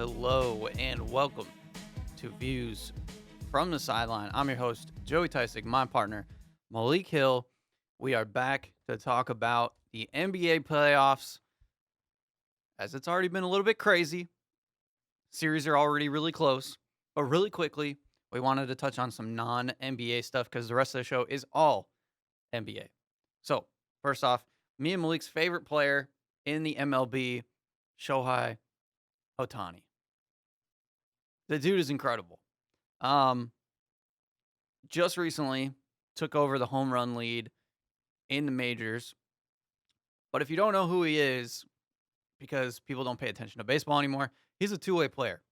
hello, and welcome to Views from the Sideline. I'm your host, Joey Tysik, my partner, Malik Hill. We are back to talk about the NBA playoffs, as it's already been a little bit crazy. Series are already really close, but really quickly, we wanted to touch on some non-NBA stuff because the rest of the show is all NBA. So, first off, me and Malik's favorite player in the MLB, Shohei Ohtani. The dude is incredible. Just recently took over the home run lead in the majors. But if you don't know who he is, because people don't pay attention to baseball anymore, he's a two-way player.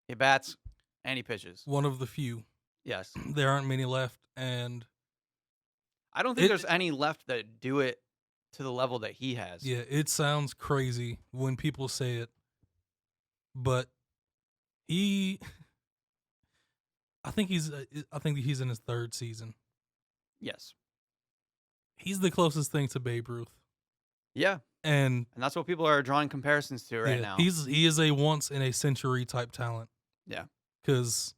He bats and he pitches. One of the few. Yes. There aren't many left, and I don't think there's any left that do it to the level that he has. yeah, it sounds crazy when people say it, but I think he's in his third season. Yes. He's the closest thing to Babe Ruth. Yeah. And that's what people are drawing comparisons to right now. He is a once in a century type talent. Yeah. Because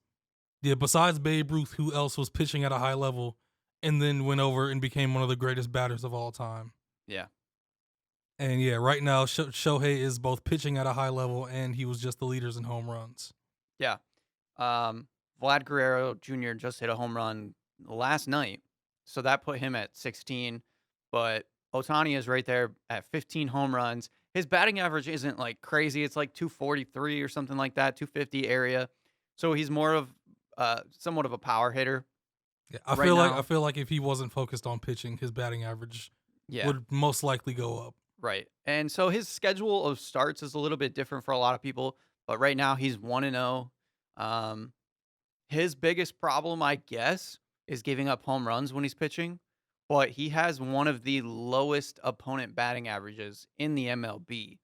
besides Babe Ruth, who else was pitching at a high level and then went over and became one of the greatest batters of all time? Yeah. And yeah, right now Shohei is both pitching at a high level and he was just the leaders in home runs. Yeah. Vlad Guerrero Jr. just hit a home run last night, so that put him at 16. But Ohtani is right there at 15 home runs. His batting average isn't like crazy. It's like 243 or something like that, 250 area. So he's more of somewhat of a power hitter. Yeah, I feel like if he wasn't focused on pitching, his batting average would most likely go up. Right. And so his schedule of starts is a little bit different for a lot of people, but right now he's 1-0. His biggest problem, I guess, is giving up home runs when he's pitching, but he has one of the lowest opponent batting averages in the MLB.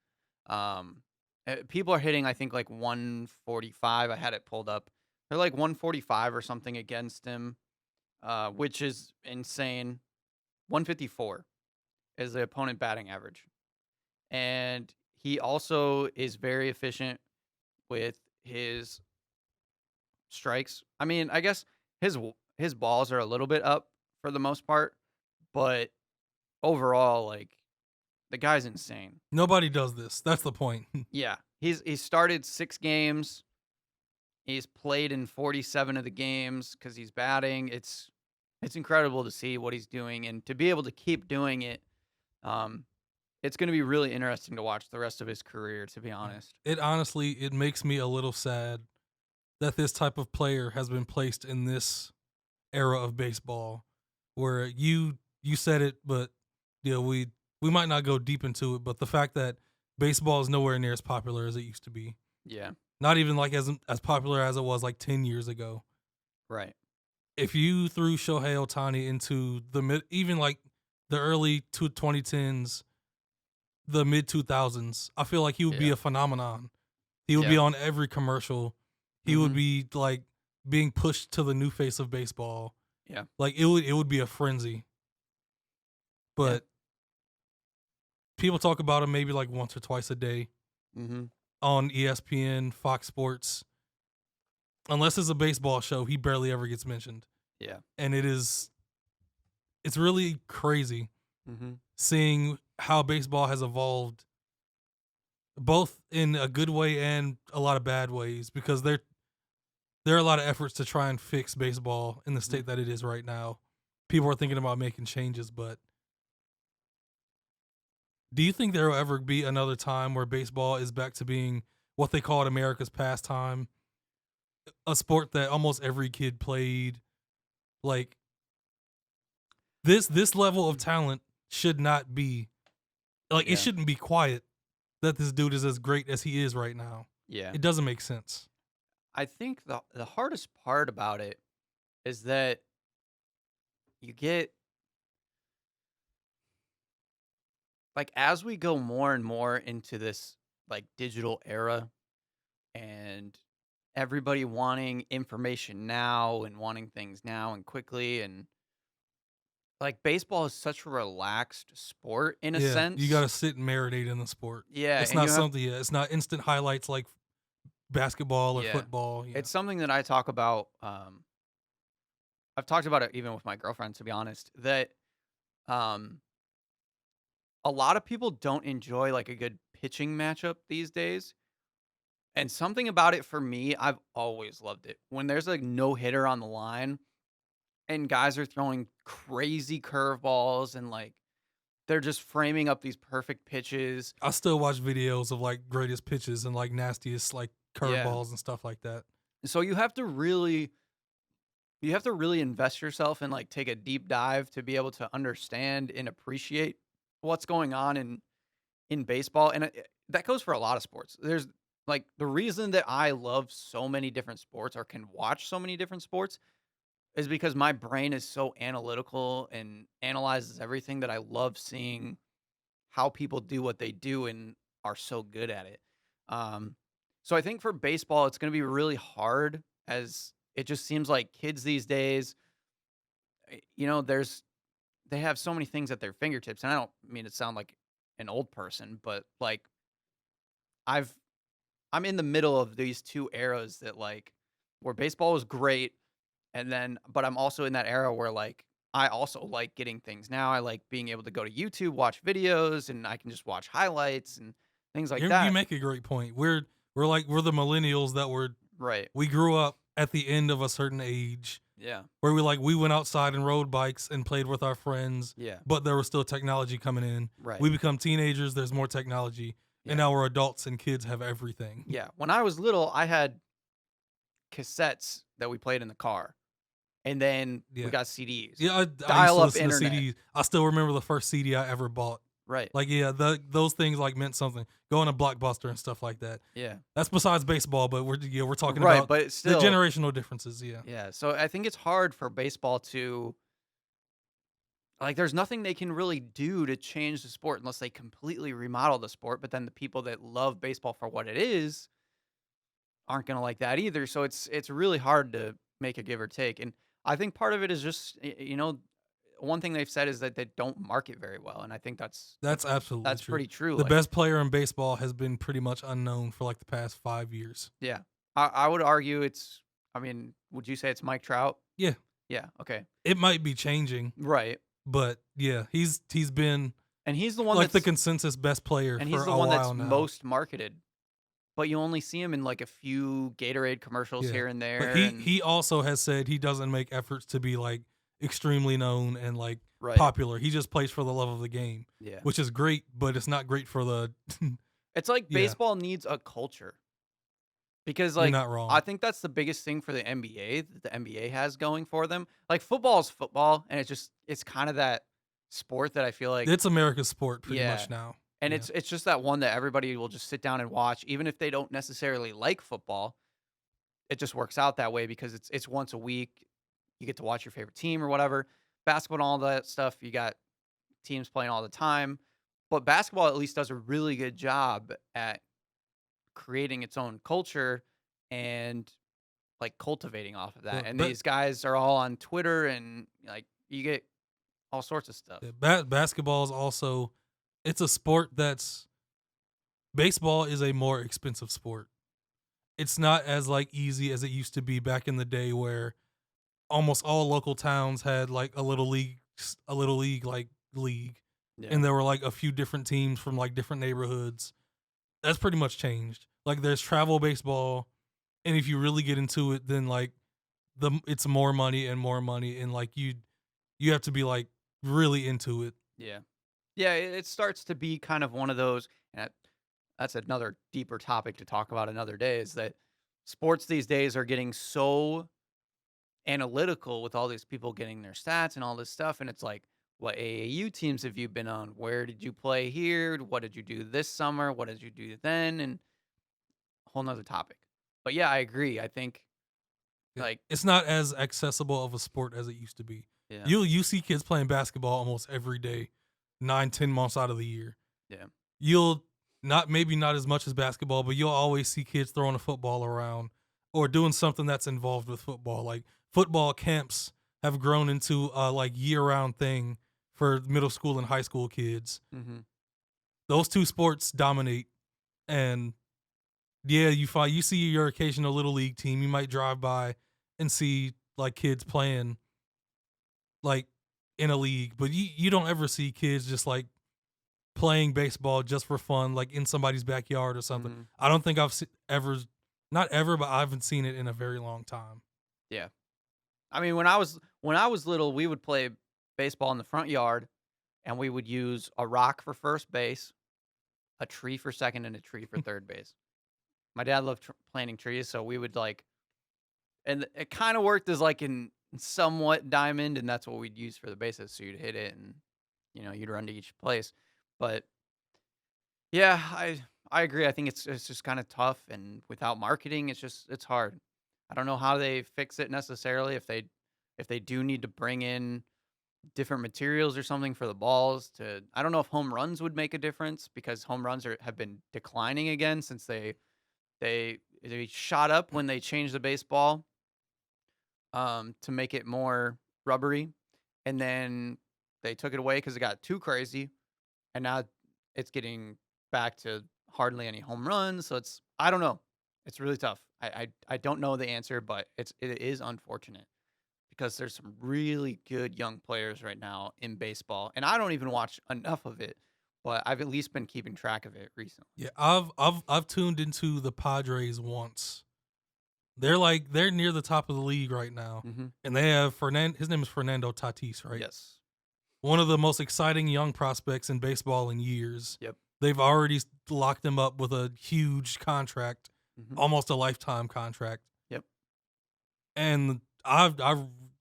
People are hitting, I think, like 145. I had it pulled up. They're like 145 or something against him, which is insane. 154 is the opponent batting average. And he also is very efficient with his strikes. I mean, I guess his balls are a little bit up for the most part, but overall, like, the guy's insane. Nobody does this. That's the point. Yeah. He's started 6 games. He's played in 47 of the games because he's batting. It's incredible to see what he's doing, and to be able to keep doing it. It's going to be really interesting to watch the rest of his career, to be honest. It makes me a little sad that this type of player has been placed in this era of baseball, where you said it, but we might not go deep into it, but the fact that baseball is nowhere near as popular as it used to be. Yeah. Not even like as popular as it was like 10 years ago. Right. If you threw Shohei Ohtani into even like the early 2010s, the mid 2000s, I feel like he would be a phenomenon. He would be on every commercial. He would be like being pushed to the new face of baseball. Yeah. Like it would be a frenzy. But people talk about him maybe like once or twice a day on ESPN, Fox Sports. Unless it's a baseball show, he barely ever gets mentioned. Yeah. And it's really crazy seeing how baseball has evolved, both in a good way and a lot of bad ways, because there are a lot of efforts to try and fix baseball in the state that it is right now. People are thinking about making changes, but do you think there will ever be another time where baseball is back to being what they called America's pastime? A sport that almost every kid played. Like this level of talent should not be it shouldn't be quiet that this dude is as great as he is right now. Yeah. It doesn't make sense. I think the hardest part about it is that you get, like, as we go more and more into this like digital era and everybody wanting information now and wanting things now and quickly, and like baseball is such a relaxed sport in a sense. You got to sit and marinate in the sport. Yeah, It's and not you have, something. It's not instant highlights like basketball or Yeah. football. Yeah. It's something that I talk about. I've talked about it even with my girlfriend, to be honest, that um, a lot of people don't enjoy like a good pitching matchup these days. And something about it for me, I've always loved it. When there's like no hitter on the line and guys are throwing crazy curveballs and like they're just framing up these perfect pitches. I still watch videos of like greatest pitches and like nastiest like Yeah. curveballs and stuff like that. So you have to really invest yourself and like take a deep dive to be able to understand and appreciate what's going on in baseball, and that goes for a lot of sports. There's like the reason that I love so many different sports or can watch so many different sports is because my brain is so analytical and analyzes everything that I love seeing how people do what they do and are so good at it. Um, so I think for baseball, it's going to be really hard as it just seems like kids these days, they have so many things at their fingertips. And I don't mean to sound like an old person, but like I've I'm in the middle of these two eras that like where baseball was great and then but I'm also in that era where like I also like getting things now. I like being able to go to YouTube, watch videos, and I can just watch highlights and things like You that. make a great point. We're the millennials that Right. we grew up at the end of a certain age Yeah. where we went outside and rode bikes and played with our friends, Yeah. but there was still technology coming in. Right. We become teenagers, there's more technology, Yeah. and now we're adults and kids have everything. Yeah. When I was little, I had cassettes that we played in the car. And then we Yeah. got CDs. Yeah, I used to Dial-up listen to internet. CDs. I still remember the first CD I ever bought. Right. Like, yeah, those things like meant something. Going to Blockbuster and stuff like that. Yeah. That's besides baseball, but we're talking Right, about but the still generational differences. Yeah, yeah, so I think it's hard for baseball to like there's nothing they can really do to change the sport unless they completely remodel the sport, but then the people that love baseball for what it is aren't going to like that either. So it's really hard to make a give or take. And I think part of it is just one thing they've said is that they don't market very well, and I think that's absolutely that's true. pretty true. The Like, best player in baseball has been pretty much unknown for like the past 5 years. yeah, I would argue it's. I mean, would you say it's Mike Trout? Yeah, Yeah. Okay. it might be changing, Right. but yeah, he's been And he's the one like the that's consensus best player and for he's the a one that's while now. most marketed. But you only see him in like a few Gatorade commercials Yeah. here and there. But And, he also has said he doesn't make efforts to be like extremely known and like right. popular. He just plays for the love of the game, Yeah. which is great, but it's not great for the. It's like Yeah. baseball needs a culture. Because You're like not wrong. I think that's the biggest thing for the NBA that the NBA has going for them. Like football is football, and it's kind of that sport that I feel like It's America's sport pretty Yeah. much now. and Yeah. it's just that one that everybody will just sit down and watch, even if they don't necessarily like football. It just works out that way because it's once a week. You get to watch your favorite team or whatever. Basketball and all that stuff, you got teams playing all the time. But basketball at least does a really good job at creating its own culture and like cultivating off of that. Yeah, And but- these guys are all on Twitter and like you get all sorts of stuff. Yeah, basketball is also it's a sport that's baseball is a more expensive sport. It's not as like easy as it used to be back in the day where almost all local towns had like a little league league Yeah. and there were like a few different teams from like different neighborhoods. That's pretty much changed. Like there's travel baseball, and if you really get into it, then like it's more money and like you have to be like really into it. Yeah. Yeah, it starts to be kind of one of those, and that's another deeper topic to talk about another day, is that sports these days are getting so analytical with all these people getting their stats and all this stuff. And it's like, what AAU teams have you been on? Where did you play here? What did you do this summer? What did you do then? And a whole nother topic. But yeah, I agree. I think like It's not as accessible of a sport as it used to be. yeah. You see kids playing basketball almost every day, 9-10 months out of the year. Yeah. You'll maybe not as much as basketball, but you'll always see kids throwing a football around or doing something that's involved with football. Like football camps have grown into a like year-round thing for middle school and high school kids. Mm-hmm. Those two sports dominate, and Yeah, you see your occasional little league team. You might drive by and see like kids playing like in a league, but you don't ever see kids just like playing baseball just for fun, like in somebody's backyard or something. Mhm. I don't think ever, not ever, but I haven't seen it in a very long time. Yeah. I mean, when I was little, we would play baseball in the front yard, and we would use a rock for first base, a tree for second, and a tree for third base. My dad loved planting trees, so we would like, and it kind of worked as like in somewhat diamond, and that's what we'd use for the bases. So you'd hit it, and you'd run to each place. But yeah, I agree. I think it's just kind of tough, and without marketing, it's hard. I don't know how they fix it necessarily. If they do need to bring in different materials or something for the balls to, I don't know if home runs would make a difference because home runs have been declining again since they shot up when they changed the baseball to make it more rubbery, and then they took it away because it got too crazy, and now it's getting back to hardly any home runs. So I don't know. It's really tough. I don't know the answer, but it is unfortunate because there's some really good young players right now in baseball, and I don't even watch enough of it, but I've at least been keeping track of it recently. Yeah, I've tuned into the Padres once. They're near the top of the league right now, Mhm. and they have His name is Fernando Tatis, right? Yes. One of the most exciting young prospects in baseball in years. Yep. They've already locked him up with a huge contract, Mhm. almost a lifetime contract. Yep. And I've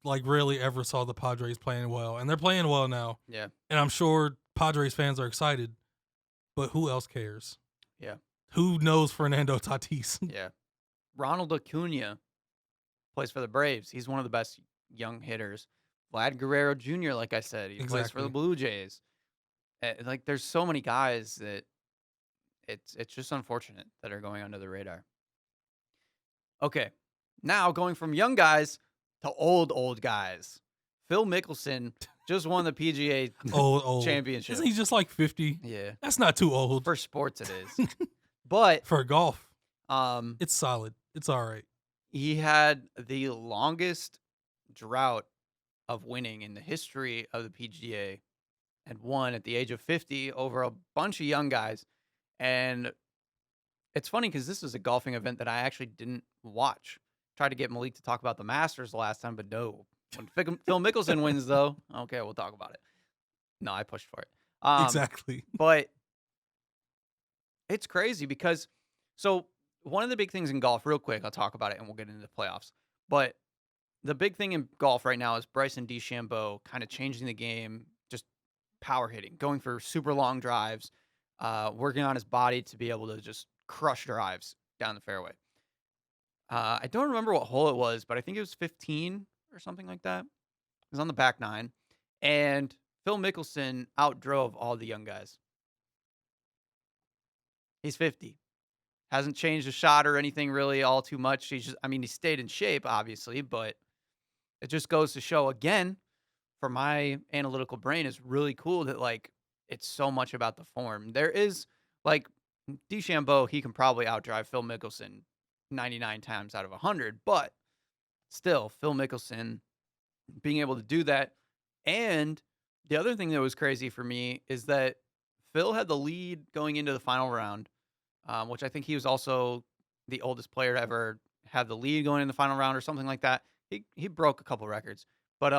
like rarely ever saw the Padres playing well, and they're playing well now. Yeah. And I'm sure Padres fans are excited, but who else cares? Yeah. Who knows Fernando Tatis? Yeah. Ronald Acuna plays for the Braves. He's one of the best young hitters. Vlad Guerrero Jr., like I said, he plays for the Exactly. Blue Jays. Like, there's so many guys that it's just unfortunate that are going under the radar. Okay, now going from young guys to old guys. Phil Mickelson just won the PGA Old. championship. Isn't he just like 50? Yeah, That's not too old for sports it is. But for golf. um, It's solid. It's all right. he had the longest drought of winning in the history of the PGA and won at the age of 50 over a bunch of young guys. And it's funny because this is a golfing event that I actually didn't watch. Tried to get Malik to talk about the Masters the last time, but no. When Phil Mickelson wins, though, okay, we'll talk about it. No, I pushed for it. Exactly. But it's crazy because, so one of the big things in golf, real quick, I'll talk about it and we'll get into the playoffs. But the big thing in golf right now is Bryson DeChambeau kind of changing the game, just power hitting, going for super long drives, working on his body to be able to just crush drives down the fairway. I don't remember what hole it was, but I think it was 15 or something like that. It was on the back nine, and Phil Mickelson outdrove all the young guys. He's 50, hasn't changed a shot or anything really all too much. He's just, I mean, he stayed in shape, obviously, but it just goes to show again, for my analytical brain, is really cool that like it's so much about the form. There is like DeChambeau, he can probably outdrive Phil Mickelson 99 times out of 100, but still, Phil Mickelson being able to do that. And the other thing that was crazy for me is that Phil had the lead going into the final round, which I think he was also the oldest player to ever have the lead going in the final round or something like that. He broke a couple records, but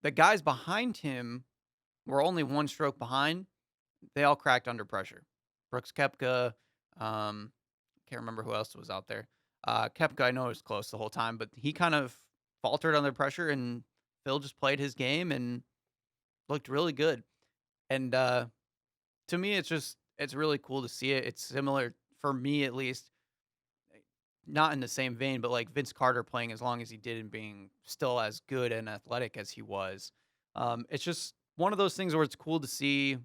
the guys behind him were only one stroke behind. They all cracked under pressure. Brooks Koepka, can't remember who else was out there. Koepka, I know was close the whole time, but he kind of faltered under pressure, and Phil just played his game and looked really good. And to me, it's really cool to see it. It's similar for me, at least, not in the same vein, but like Vince Carter playing as long as he did and being still as good and athletic as he was. It's just one of those things where it's cool to see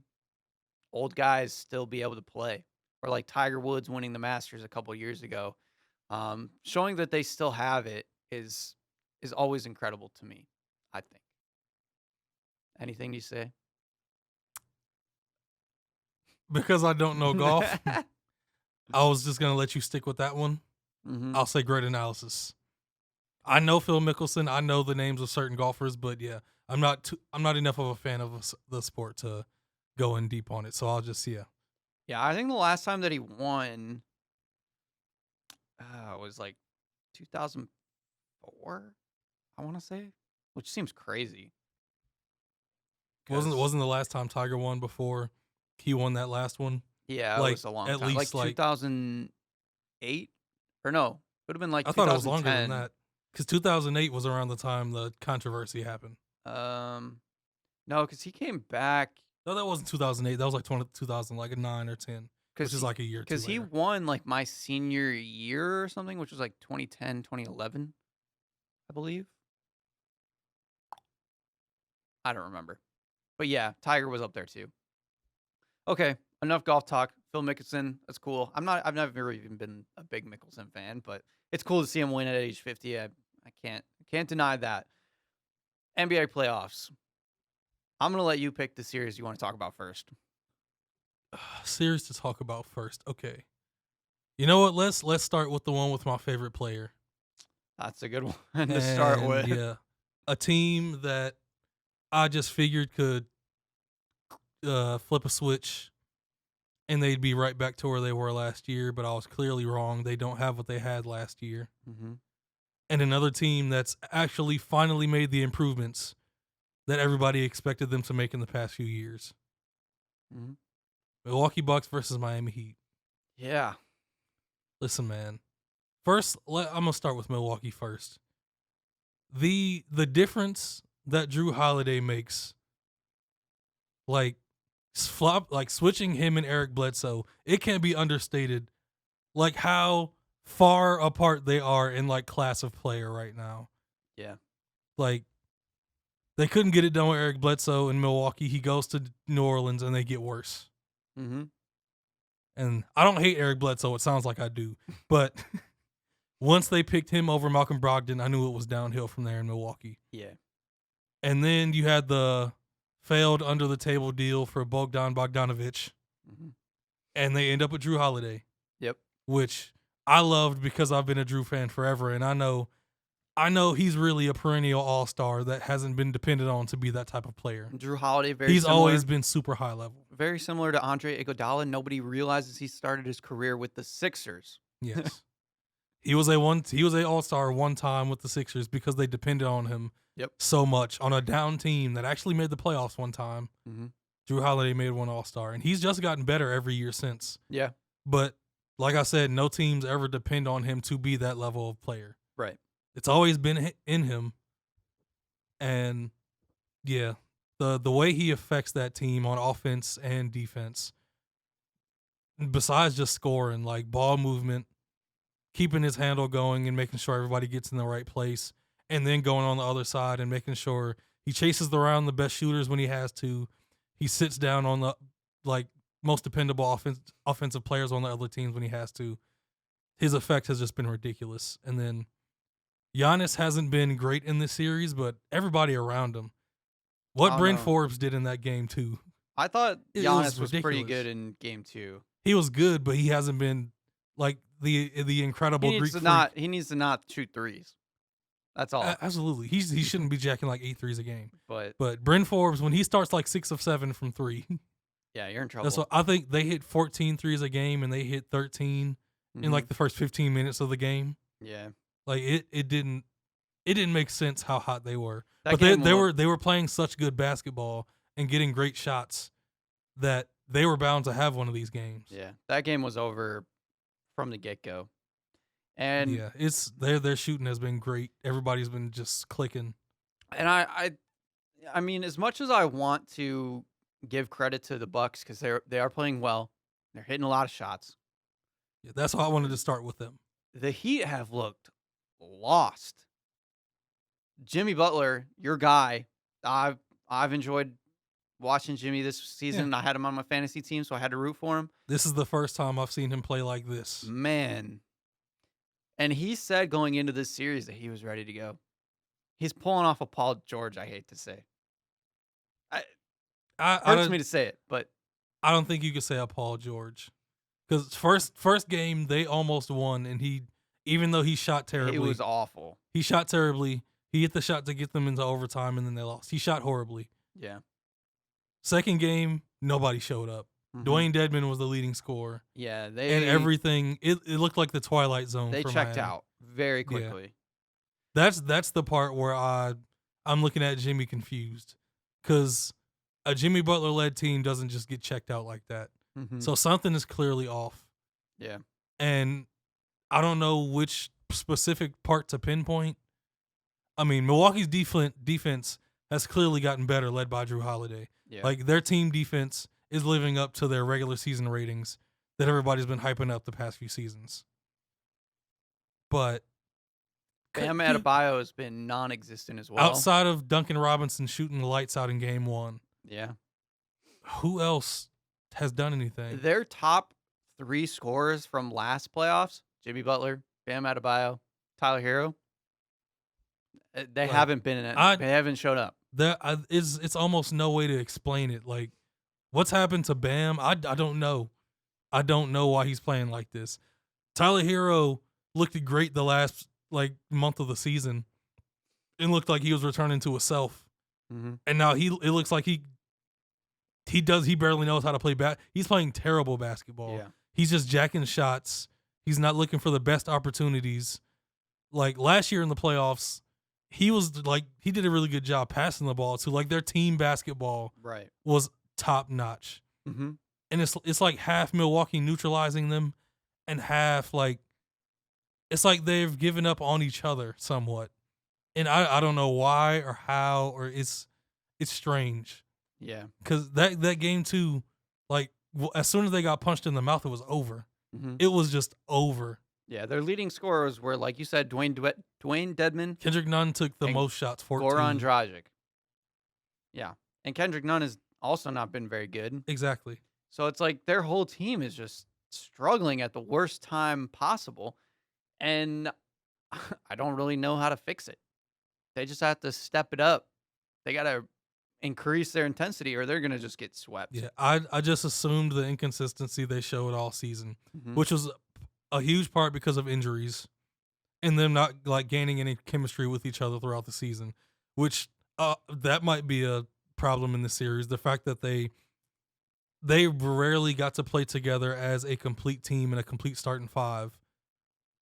old guys still be able to play, or like Tiger Woods winning the Masters a couple years ago. Showing that they still have it is always incredible to me, I think. Anything you say? Because I don't know golf. I was just gonna let you stick with that one. Mm-hmm. I'll say great analysis. I know Phil Mickelson. I know the names of certain golfers, but yeah, I'm not enough of a fan of the sport to go in deep on it. So I'll just Yeah, I think the last time that he won was like 2004. I want to say, which seems crazy. Wasn't the last time Tiger won before he won that last one? Yeah, it Like was a long at time, like least like 2008, or no, would have been like I thought it was longer than 2010. that because 2008 was around the time the controversy happened. Um, no, because he came back No, that wasn't 2008. That was like 2000, like a 9 or 10, which because is like a year or two he later. won like my senior year or something, which was like 2010, 2011, I believe. I don't remember, but yeah, Tiger was up there too. Okay, enough golf talk. Phil Mickelson, that's cool. I've never even been a big Mickelson fan, but it's cool to see him win at age 50. I can't deny that. NBA playoffs. I'm gonna let you pick the series you want to talk about first. Series to talk about first. Okay, you know what? Let's start with the one with my favorite player, That's a good one to start and with. yeah, a team that I just figured could flip a switch and they'd be right back to where they were last year, but I was clearly wrong. They don't have what they had last year. Mm-hmm. And another team that's actually finally made the improvements that everybody expected them to make in the past few years. Mm-hmm. Milwaukee Bucks versus Miami Heat. Yeah. Listen, man. First, I'm going to start with Milwaukee first. The difference that Drew Holiday makes, like switching him and Eric Bledsoe, it can't be understated like how far apart they are in like class of player right now. Yeah. Like they couldn't get it done with Eric Bledsoe in Milwaukee. He goes to New Orleans and they get worse. Mm-hmm. And I don't hate Eric Bledsoe. It sounds like I do. But once they picked him over Malcolm Brogdon, I knew it was downhill from there in Milwaukee. Yeah. And then you had the failed under the table deal for Bogdan Bogdanovic. Mm-hmm. And they end up with Drew Holiday. Yep. Which I loved because I've been a Drew fan forever. And I know he's really a perennial all-star that hasn't been depended on to be that type of player. Drew Holiday, He's always been super high level. very similar to Andre Iguodala. Nobody realizes he started his career with the Sixers. Yes. He was a all-star one time with the Sixers because they depended on him so much on a down team that actually made the playoffs one time. Mm-hmm. Drew Holiday made one all-star, and he's just gotten better every year since. Yeah. But like I said, no teams ever depend on him to be that level of player. Right. It's always been in him. And yeah, the way he affects that team on offense and defense, besides just scoring, like ball movement, keeping his handle going and making sure everybody gets in the right place, and then going on the other side and making sure he chases around the best shooters when he has to. He sits down on the like most dependable offensive players on the other teams when he has to. His effect has just been ridiculous. And then Giannis hasn't been great in this series, but everybody around him. What Bryn Forbes did in that game too. I thought Giannis was pretty ridiculous. good in game 2. He was good, but he hasn't been like the incredible He needs Greek to freak. he needs to not shoot threes. That's all. Absolutely. He shouldn't be jacking like 8 threes a game. But Bryn Forbes, when he starts like 6 of 7 from 3, yeah, you're in trouble. that's what I think. They hit 14 threes a game and they hit 13 in like the first 15 minutes of the game. Yeah. Like it didn't make sense how hot they were. That But they were playing such good basketball and getting great shots that they were bound to have one of these games. Yeah. That game was over from the get-go. And yeah, it's their shooting has been great. Everybody's been just clicking. And I mean, as much as I want to give credit to the Bucks because they are playing well, they're hitting a lot of shots. Yeah, that's why I wanted to start with them. The Heat have looked lost. Jimmy Butler, your guy. I've enjoyed watching Jimmy this season. Yeah. I had him on my fantasy team, so I had to root for him. This is the first time I've seen him play like this. Man. And he said going into this series that he was ready to go. He's pulling off a Paul George, I hate to say. Hurts me to say it, but I don't think you could say a Paul George. Because first game they almost won, and even though he shot terribly, It was awful. he shot terribly. He hit the shot to get them into overtime, and then they lost. He shot horribly. Yeah. Second game, nobody showed up. Mhm. Dwayne Dedmon was the leading scorer. Yeah, And everything, it looked like the Twilight Zone. they for checked Miami. out very quickly. That's the part where I'm looking at Jimmy confused, because a Jimmy Butler led team doesn't just get checked out like that. Mhm. So something is clearly off, Yeah. and I don't know which specific part to pinpoint. I mean, Milwaukee's defense has clearly gotten better, led by Drew Holiday. Yeah. Like, their team defense is living up to their regular season ratings that everybody's been hyping up the past few seasons. But Bam Adebayo has been non-existent as well. outside of Duncan Robinson shooting the lights out in game 1, Yeah. who else has done anything? Their top 3 scorers from last playoffs, Jimmy Butler, Bam Adebayo, Tyler Hero, they haven't been in it. They haven't showed up. It's almost no way to explain it. Like, what's happened to Bam? I don't know. I don't know why he's playing like this. Tyler Hero looked great the last month of the season. It looked like he was returning to himself. Mm-hmm. And now it looks like he barely knows how to play he's playing terrible basketball. Yeah. He's just jacking shots. He's not looking for the best opportunities. Like, last year in the playoffs, he did a really good job passing the ball to, their team basketball Right. was top notch. Mm-hmm. And it's like half Milwaukee neutralizing them, and half it's like they've given up on each other somewhat. And I don't know why or how, or it's strange. Yeah. Because that game 2, as soon as they got punched in the mouth, it was over. Mm-hmm. It was just over. Yeah, their leading scorers were, like you said, Dwayne Dedmon. Kendrick Nunn took the most shots, 14. Goran Dragic. Yeah. And Kendrick Nunn has also not been very good. Exactly. So it's like their whole team is just struggling at the worst time possible. And I don't really know how to fix it. They just have to step it up. They got to increase their intensity or they're going to just get swept. Yeah, I just assumed the inconsistency they showed all season, Mm-hmm. which was a huge part because of injuries and them not gaining any chemistry with each other throughout the season, which that might be a problem in the series. The fact that they rarely got to play together as a complete team and a complete starting 5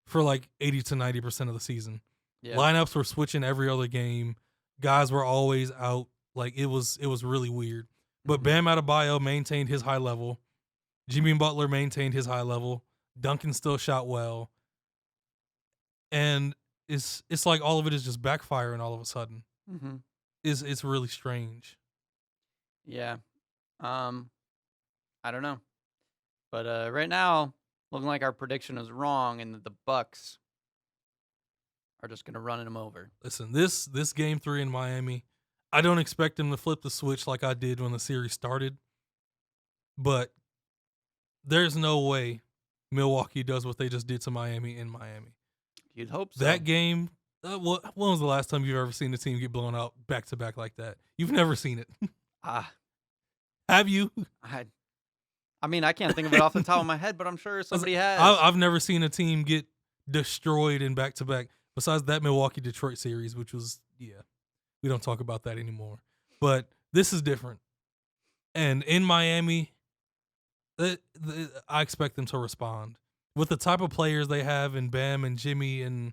for 80 to 90% of the season. Yeah. Lineups were switching every other game. Guys were always out. It was really weird. But Bam Adebayo maintained his high level. Jimmy Butler maintained his high level. Duncan still shot well. And it's like all of it is just backfiring all of a sudden. Mm-hmm. It's really strange. Yeah. I don't know. But right now, looking like our prediction is wrong and that the Bucks are just going to run them over. Listen, this game 3 in Miami, I don't expect them to flip the switch like I did when the series started. But there's no way Milwaukee does what they just did to Miami in Miami. You'd hope so. That game, when was the last time you've ever seen a team get blown out back-to-back like that? You've never seen it. Have you? I mean, I can't think of it off the top of my head, but I'm sure somebody has. I've never seen a team get destroyed in back-to-back, besides that Milwaukee-Detroit series, which was, we don't talk about that anymore. But this is different. And in Miami, I expect them to respond. With the type of players they have in Bam and Jimmy, and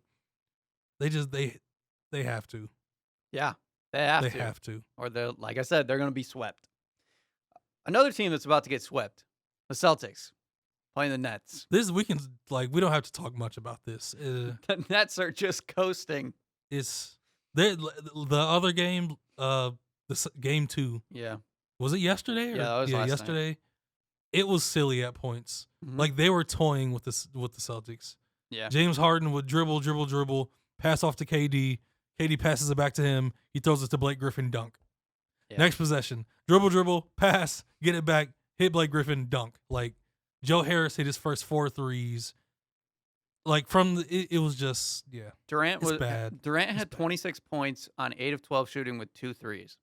they have to. Yeah, they have to. Or they're, like I said, they're going to be swept. Another team that's about to get swept, the Celtics, playing the Nets. We don't have to talk much about this. The Nets are just coasting. It's the other game, game 2. Yeah. Was it yesterday? Yeah, that was last yesterday. Night. It was silly at points. Mm-hmm. They were toying with the Celtics. Yeah. James Harden would dribble, pass off to KD. KD passes it back to him. He throws it to Blake Griffin, dunk. Yeah. Next possession, dribble, pass, get it back, hit Blake Griffin, dunk. Joe Harris hit his first 4 threes. It was just, yeah. Durant was bad. Durant had 26 points on 8 of 12 shooting with 2 threes.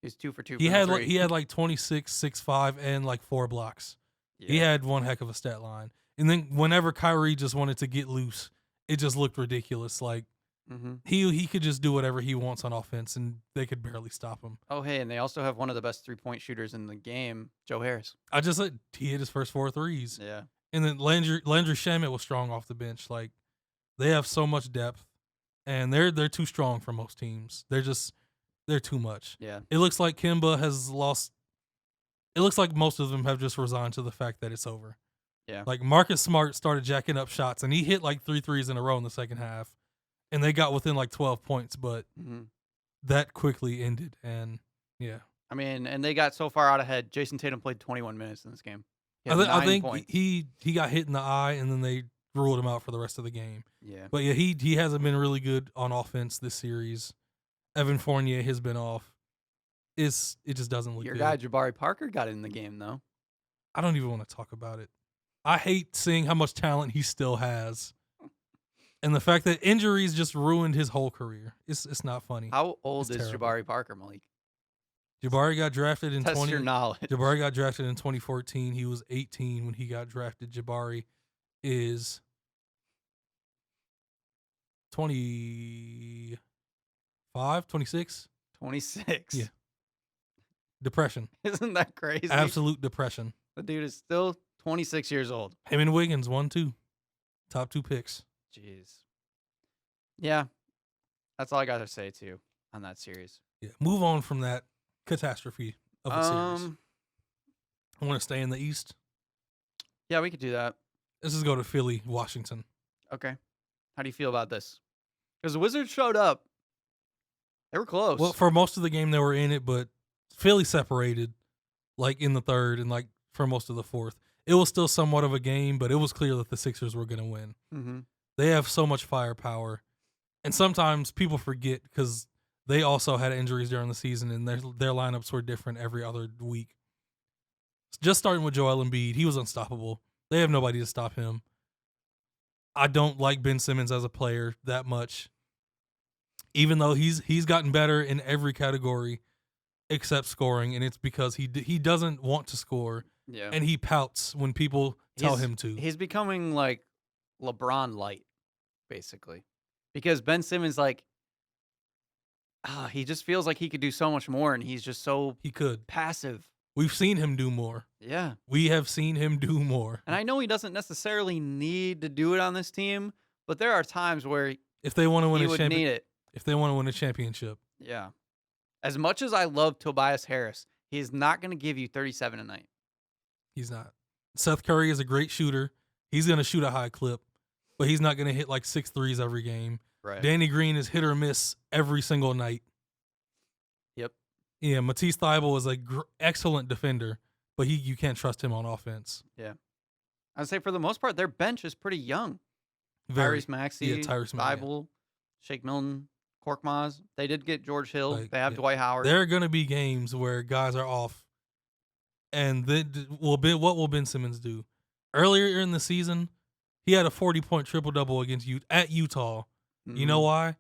He's 2 for 2. He had 26, 6, 5, and 4 blocks. He Yeah. had one heck of a stat line. And then whenever Kyrie just wanted to get loose, it just looked ridiculous. Like Mm-hmm. he could just do whatever he wants on offense, and they could barely stop him. Oh, hey, and they also have one of the best 3-point shooters in the game, Joe Harris. I just said he hit his first 4 threes. Yeah. And then Landry Shamet was strong off the bench. Like they have so much depth, and they're too strong for most teams. They're too much. Yeah. It looks like Kemba has lost. It looks like most of them have just resigned to the fact that it's over. Yeah. Like Marcus Smart started jacking up shots, and he hit like 3 threes in a row in the second half, and they got within like 12 points, but Mm-hmm. that quickly ended. And yeah, I mean, and they got so far out ahead. Jason Tatum played 21 minutes in this game. He had I 9 think points. he got hit in the eye, and then they ruled him out for the rest of the game. Yeah. But yeah, he hasn't been really good on offense this series. Evan Fournier has been off. It just doesn't look Your good. guy Jabari Parker got in the game though. I don't even want to talk about it. I hate seeing how much talent he still has, and the fact that injuries just ruined his whole career. It's not funny. How old It's is terrible. Jabari Parker, Malik? Jabari got drafted in Test your knowledge. Jabari got drafted in 2014. He was 18 when he got drafted. Jabari is 25, 26. 26. Yeah. Depression. Isn't that crazy? Absolute depression. The dude is still 26 years old. Him and Wiggins, 1-2. Top 2 picks. Jeez. Yeah. That's all I got to say too on that series. Yeah. Move on from that catastrophe of a series. I want to stay in the East. Yeah, we could do that. Let's just go to Philly, Washington. Okay. How do you feel about this? Because the Wizards showed up. They were close. Well, for most of the game, they were in it, but Philly separated, like, in the third and, like, for most of the fourth. It was still somewhat of a game, but it was clear that the Sixers were going to win. Mm-hmm. They have so much firepower. And sometimes people forget because they also had injuries during the season, and their lineups were different every other week. Just starting with Joel Embiid, he was unstoppable. They have nobody to stop him. I don't like Ben Simmons as a player that much, even though he's gotten better in every category except scoring, and it's because he doesn't want to score, Yeah. and he pouts when people tell him to. He's becoming like LeBron light, basically. Because Ben Simmons, like, he just feels like he could do so much more, and he's just so He could. passive. We've seen him do more. Yeah. We have seen him do more. And I know he doesn't necessarily need to do it on this team, but there are times where If they want to win he a would need it. if they want to win a championship, Yeah. As much as I love Tobias Harris, he's not going to give you 37 a night. he's not. Seth Curry is a great shooter. He's going to shoot a high clip, but he's not going to hit like 6 threes every game. Right. Danny Green is hit or miss every single night. Yep. Yeah, Matisse Thybulle is an excellent defender, but you can't trust him on offense. Yeah. I'd say for the most part, their bench is pretty young. Very. Tyrese Maxey, Yeah, Tyrese Maxey. Thybulle, Shake Milton, Korkmaz. They did get George Hill. Like, They have yeah. Dwight Howard. There are going to be games where guys are off, and what will Ben Simmons do? Earlier in the season, he had a 40-point triple-double against at Utah. You know why?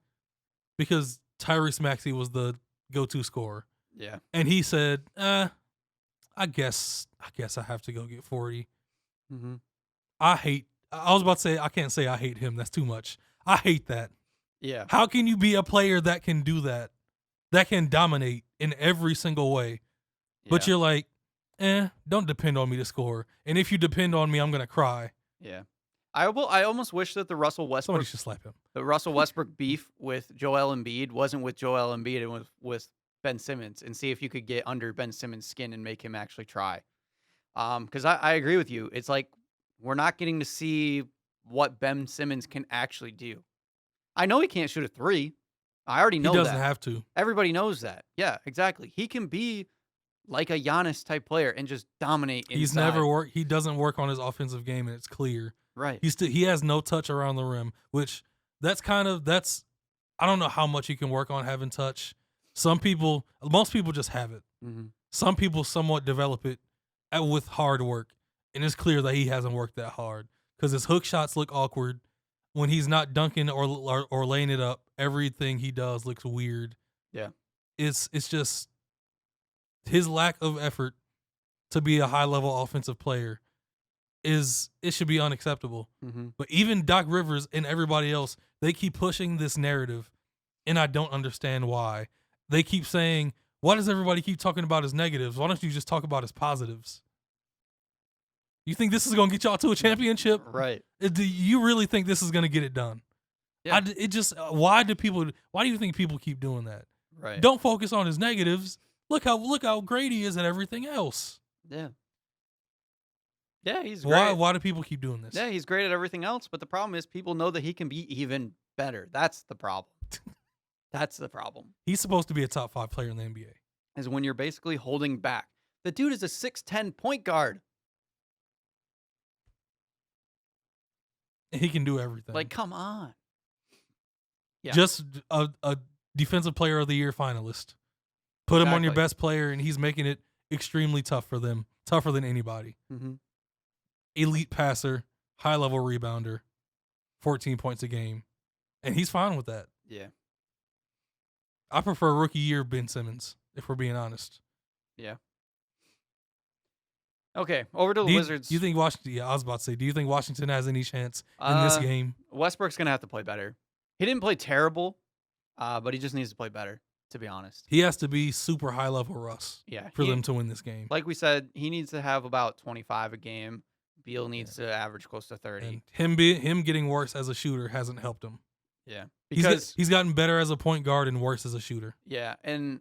Because Tyrese Maxey was the go-to scorer. Yeah. And he said, I guess I have to go get 40. Mm-hmm. I was about to say, I can't say I hate him. That's too much. I hate that. Yeah. How can you be a player that can do that can dominate in every single way? But Yeah. you're like, don't depend on me to score. And if you depend on me, I'm going to cry. Yeah. I almost wish that the Russell Westbrook Somebody should slap him. the Russell Westbrook beef with Joel Embiid wasn't with Joel Embiid and with Ben Simmons, and see if you could get under Ben Simmons' skin and make him actually try. Because I agree with you. It's like we're not getting to see what Ben Simmons can actually do. I know he can't shoot a 3. I already know He that. doesn't have to. Everybody knows that. Yeah, exactly. He can be like a Giannis type player and just dominate inside. He doesn't work on his offensive game, and it's clear. Right. He has no touch around the rim, which I don't know how much you can work on having touch. Most people just have it. Mm-hmm. Some people somewhat develop it with hard work, and it's clear that he hasn't worked that hard because his hook shots look awkward. When he's not dunking or laying it up, everything he does looks weird. Yeah. It's just his lack of effort to be a high-level offensive player it should be unacceptable. Mm-hmm. But even Doc Rivers and everybody else, they keep pushing this narrative, and I don't understand why. They keep saying, why does everybody keep talking about his negatives? Why don't you just talk about his positives? You think this is going to get y'all to a championship? Right. Do you really think this is going to get it done? Yeah. Why do you think people keep doing that? Right. Don't focus on his negatives. Look how great he is at everything else. Yeah. Yeah, he's great. Why do people keep doing this? Yeah, he's great at everything else, but the problem is people know that he can be even better. That's the problem. That's the problem. He's supposed to be a top 5 player in the NBA. Is when you're basically holding back. The dude is a 6'10" point guard. He can do everything. Like, come on. Yeah. Just a defensive player of the year finalist. Put him on your best player, and he's making it extremely tough for them. Tougher than anybody. Mm-hmm. Elite passer, high-level rebounder, 14 points a game. And he's fine with that. Yeah. I prefer rookie year Ben Simmons, if we're being honest. Yeah. Okay, over to the Wizards. Do you think Washington? Yeah, I was about to say. Do you think Washington has any chance in this game? Westbrook's gonna have to play better. He didn't play terrible, but he just needs to play better. To be honest, he has to be super high level Russ. Yeah, for them to win this game. Like we said, he needs to have about 25 a game. Beal needs to average close to 30. And him getting worse as a shooter hasn't helped him. Yeah, because he's gotten better as a point guard and worse as a shooter. Yeah, and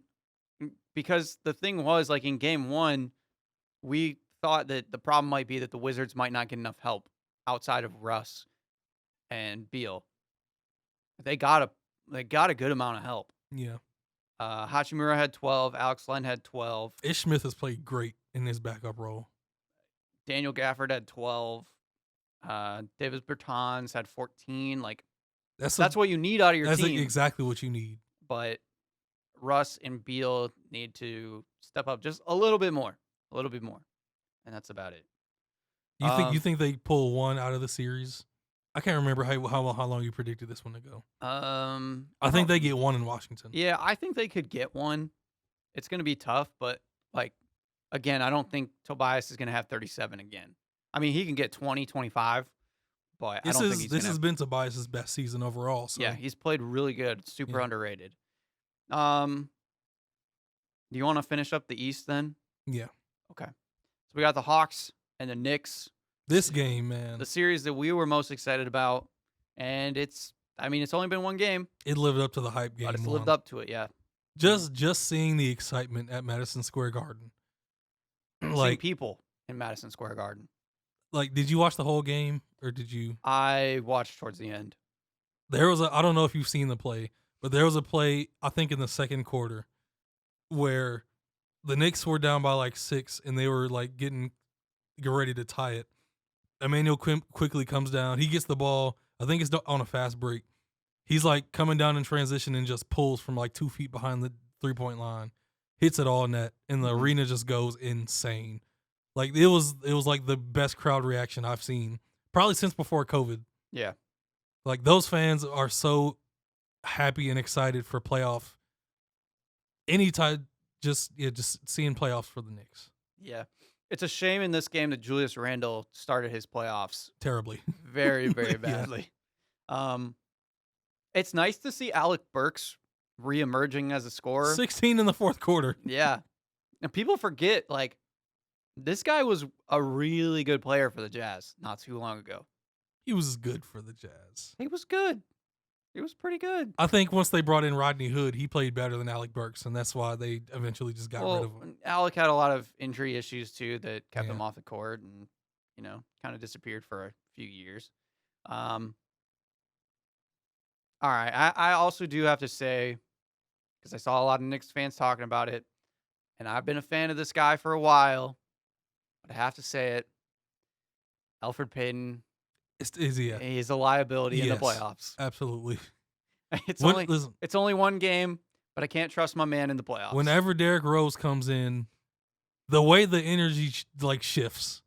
because the thing was, like in game 1, we thought that the problem might be that the Wizards might not get enough help outside of Russ and Beal. They got a good amount of help. Yeah. Hachimura had 12. Alex Len had 12. Ish Smith has played great in his backup role. Daniel Gafford had 12. Davis Bertans had 14. Like that's what you need out of your team. That's exactly what you need. But Russ and Beal need to step up just a little bit more. And that's about it. You think they pull one out of the series? I can't remember how long you predicted this one to go. I think they get one in Washington. Yeah, I think they could get one. It's going to be tough, but like again, I don't think Tobias is going to have 37 again. I mean, he can get 20, 25, but I don't think he's this has been Tobias's best season overall. So. Yeah, he's played really good. Super underrated. Do you want to finish up the East then? Yeah. Okay. So we got the Hawks and the Knicks. This game, man. The series that we were most excited about. And it's only been one game. It lived up to the hype game. But it's lived up to it, yeah. Just seeing the excitement at Madison Square Garden. Seeing people in Madison Square Garden. Like, did you watch the whole game or did you? I watched towards the end. I don't know if you've seen the play, but there was a play, I think in the second quarter, where the Knicks were down by like 6 and they were like getting ready to tie it. Emmanuel quickly comes down. He gets the ball. I think it's on a fast break. He's like coming down in transition and just pulls from like 2 feet behind the 3-point line, hits it all net, and the arena just goes insane. Like it was like the best crowd reaction I've seen probably since before COVID. Yeah, like those fans are so happy and excited for playoff. Anytime, just seeing playoffs for the Knicks. Yeah. It's a shame in this game that Julius Randle started his playoffs terribly. Very, very badly. It's nice to see Alec Burks reemerging as a scorer. 16 in the fourth quarter. Yeah. And people forget, like, this guy was a really good player for the Jazz not too long ago. He was good for the Jazz. He was good. He was pretty good. I think once they brought in Rodney Hood, he played better than Alec Burks, and that's why they eventually just got rid of him. Alec had a lot of injury issues, too, that kept him off the court and, kind of disappeared for a few years. All right. I also do have to say, because I saw a lot of Knicks fans talking about it, and I've been a fan of this guy for a while, but I have to say it. Elfrid Payton. He's a liability in the playoffs. Absolutely. It's only one game, but I can't trust my man in the playoffs. Whenever Derrick Rose comes in, the way the energy shifts,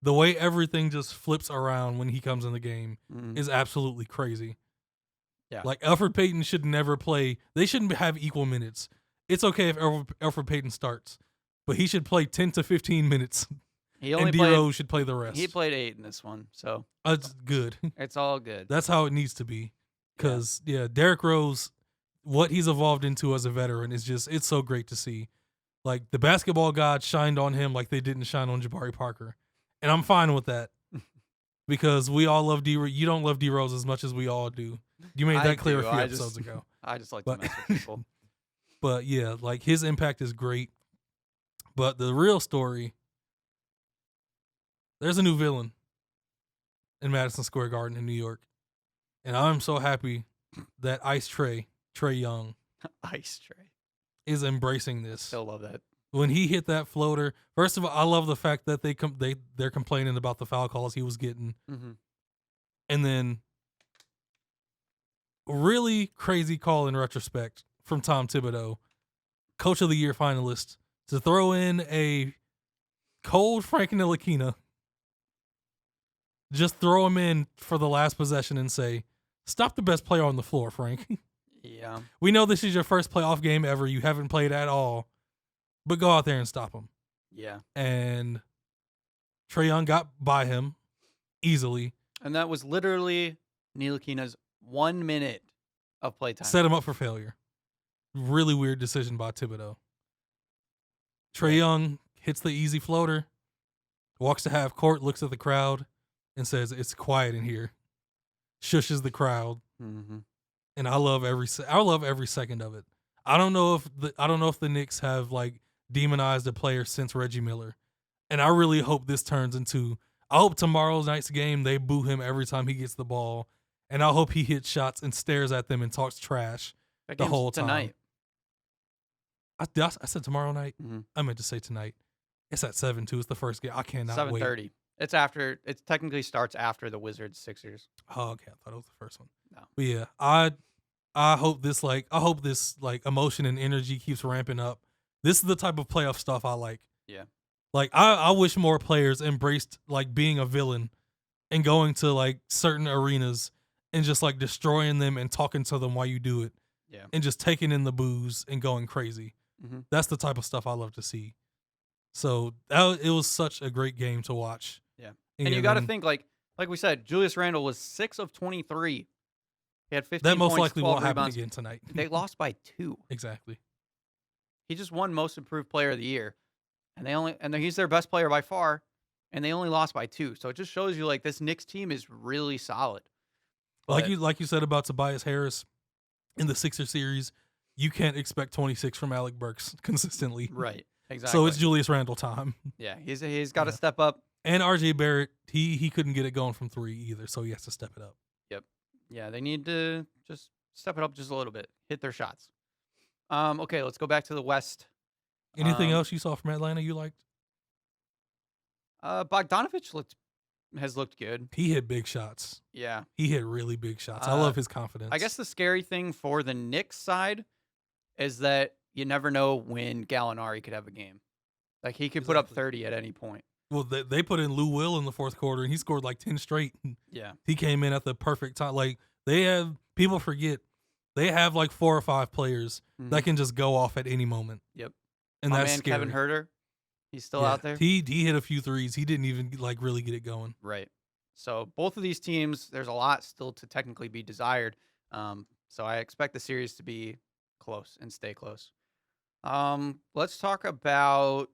the way everything just flips around when he comes in the game is absolutely crazy. Yeah. Like Elfrid Payton should never play. They shouldn't have equal minutes. It's okay if Elfrid Payton starts, but he should play 10 to 15 minutes He and only D played. Rose should play the rest. He played 8 in this one, so That's good. it's all good. That's how it needs to be. Because Derrick Rose, what he's evolved into as a veteran is it's so great to see. Like the basketball gods shined on him like they didn't shine on Jabari Parker, and I'm fine with that because we all love D. You don't love D Rose as much as we all do. You made that clear a few episodes ago. I just like to mess with people. But yeah, like his impact is great. But the real story, there's a new villain in Madison Square Garden in New York, and I'm so happy that Trae Young, Ice Tray, is embracing this. Still love that. When he hit that floater, first of all, I love the fact that they're complaining about the foul calls he was getting, and then really crazy call in retrospect from Tom Thibodeau, Coach of the Year finalist, to throw in a cold Frank Ntilikina, just throw him in for the last possession and say, "Stop the best player on the floor, Frank." Yeah. We know this is your first playoff game ever. You haven't played at all. But go out there and stop him. Yeah. And Trae Young got by him easily. And that was literally Ntilikina's 1 minute of playtime. Set him up for failure. Really weird decision by Thibodeau. Trae Young hits the easy floater, walks to half court, looks at the crowd, and says, "It's quiet in here." Shushes the crowd. And I love every second of it. I don't know if the Knicks have like demonized a player since Reggie Miller, and I really hope this turns into. I hope tomorrow night's game they boo him every time he gets the ball, and I hope he hits shots and stares at them and talks trash the whole time. Tonight. I said tomorrow night. I meant to say tonight. It's at 7 too. It's the first game. I cannot wait. 7:30. It's after. It technically starts after the Wizards Sixers. Oh, okay. I thought it was the first one. No. But yeah, I hope this emotion and energy keeps ramping up. This is the type of playoff stuff I like. Yeah. Like I wish more players embraced like being a villain and going to like certain arenas and just like destroying them and talking to them while you do it. Yeah. And just taking in the booze and going crazy. That's the type of stuff I love to see. So it was such a great game to watch. Yeah. And you got to think like we said, Julius Randle was 6 of 23. He had 15 That most points, likely 12 won't happen rebounds. again tonight. They lost by 2. Exactly. He just won Most Improved Player of the Year, and he's their best player by far, and they only lost by 2. So it just shows you like this Knicks team is really solid. Like you said about Tobias Harris in the Sixer series, you can't expect 26 from Alec Burks consistently. Right. Exactly. So it's Julius Randle time. Yeah, he's got to step up. And RJ Barrett, he couldn't get it going from 3 either, so he has to step it up. Yep. Yeah, they need to just step it up just a little bit, hit their shots. Okay, let's go back to the West. Anything else you saw from Atlanta you liked? Bogdanovich has looked good. He hit big shots. Yeah. He hit really big shots. I love his confidence. I guess the scary thing for the Knicks side is that you never know when Gallinari could have a game. Like, he could put up 30 at any point. Well, they put in Lou Will in the fourth quarter, and he scored like 10 straight. Yeah. He came in at the perfect time. Like, people forget, they have like 4 or 5 players that can just go off at any moment. Yep. And My that's man, scary. Kevin Huerter, he's still out there. He hit a few threes. He didn't even like really get it going. Right. So both of these teams, there's a lot still to technically be desired. So I expect the series to be close and stay close. Let's talk about.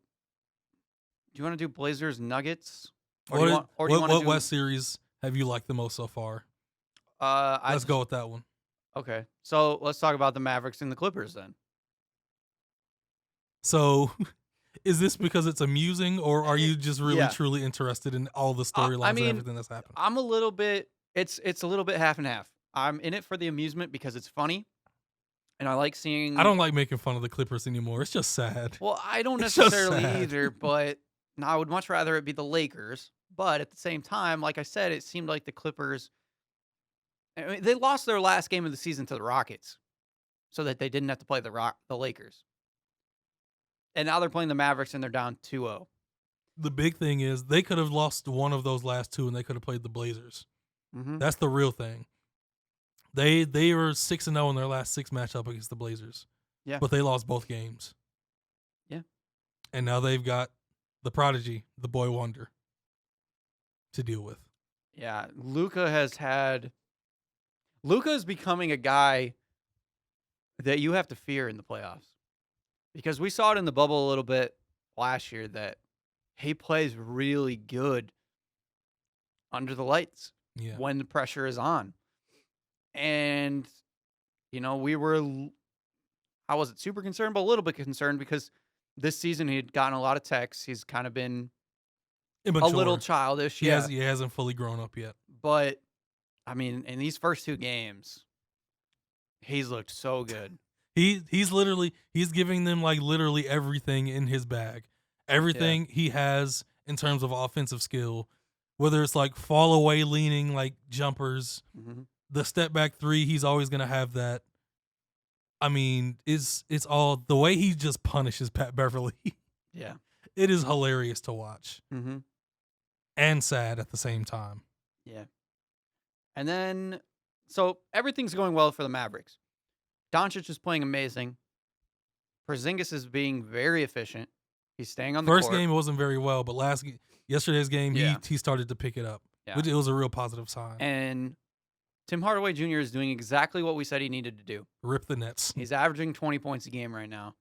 Do you want to do Blazers Nuggets? What West series have you liked the most so far? Let's go with that one. Okay, so let's talk about the Mavericks and the Clippers then. So, is this because it's amusing, or are you just really truly interested in all the storylines and everything that's happened? I'm a little bit. It's a little bit half and half. I'm in it for the amusement because it's funny, and I like seeing. I don't like making fun of the Clippers anymore. It's just sad. Well, I don't necessarily either, but I would much rather it be the Lakers. But at the same time, like I said, it seemed like the Clippers. I mean, they lost their last game of the season to the Rockets, so that they didn't have to play the Lakers. And now they're playing the Mavericks, and they're down 2-0. The big thing is they could have lost one of those last 2, and they could have played the Blazers. That's the real thing. They were 6-0 in their last 6 matchup against the Blazers. Yeah. But they lost both games. Yeah. And now they've got the prodigy, the boy wonder, to deal with. Yeah, Luka is becoming a guy that you have to fear in the playoffs. Because we saw it in the bubble a little bit last year that he plays really good under the lights Yeah. when the pressure is on. And, I wasn't super concerned, but a little bit concerned because this season he had gotten a lot of texts. He's kind of been Immature. a little childish. He hasn't fully grown up yet. But, I mean, in these first 2 games, he's looked so good. He's giving them like literally everything in his bag. Everything he has in terms of offensive skill, whether it's like fall away leaning like jumpers, the step back 3, he's always going to have that. I mean, it's all the way he just punishes Pat Beverly. Yeah. It is hilarious to watch. Mm-hmm. And sad at the same time. Yeah. And then, so everything's going well for the Mavericks. Doncic is playing amazing. Porzingis is being very efficient. He's staying on the First court. game wasn't very well, but yesterday's game, he started to pick it up. Yeah. Which it was a real positive sign. And Tim Hardaway Jr. is doing exactly what we said he needed to do. Rip the Nets. He's averaging 20 points a game right now.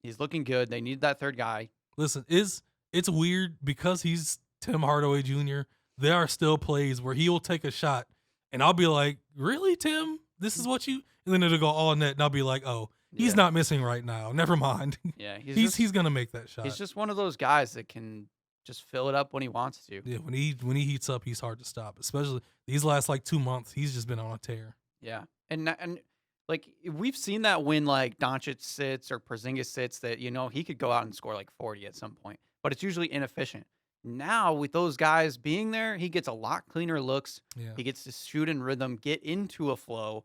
He's looking good. They need that third guy. Listen, it's weird because he's Tim Hardaway Jr. There are still plays where he will take a shot, and I'll be like, "Really, Tim? This is what you?" And then it'll go all net, and I'll be like, "Oh, he's not missing right now. Never mind." Yeah, he's gonna make that shot. He's just one of those guys that can just fill it up when he wants to. Yeah, when he heats up, he's hard to stop. Especially these last like 2 months, he's just been on a tear. Yeah, and like we've seen that when like Doncic sits or Porzingis sits, that he could go out and score like 40 at some point, but it's usually inefficient. Now with those guys being there, he gets a lot cleaner looks. Yeah. He gets to shoot in rhythm, get into a flow,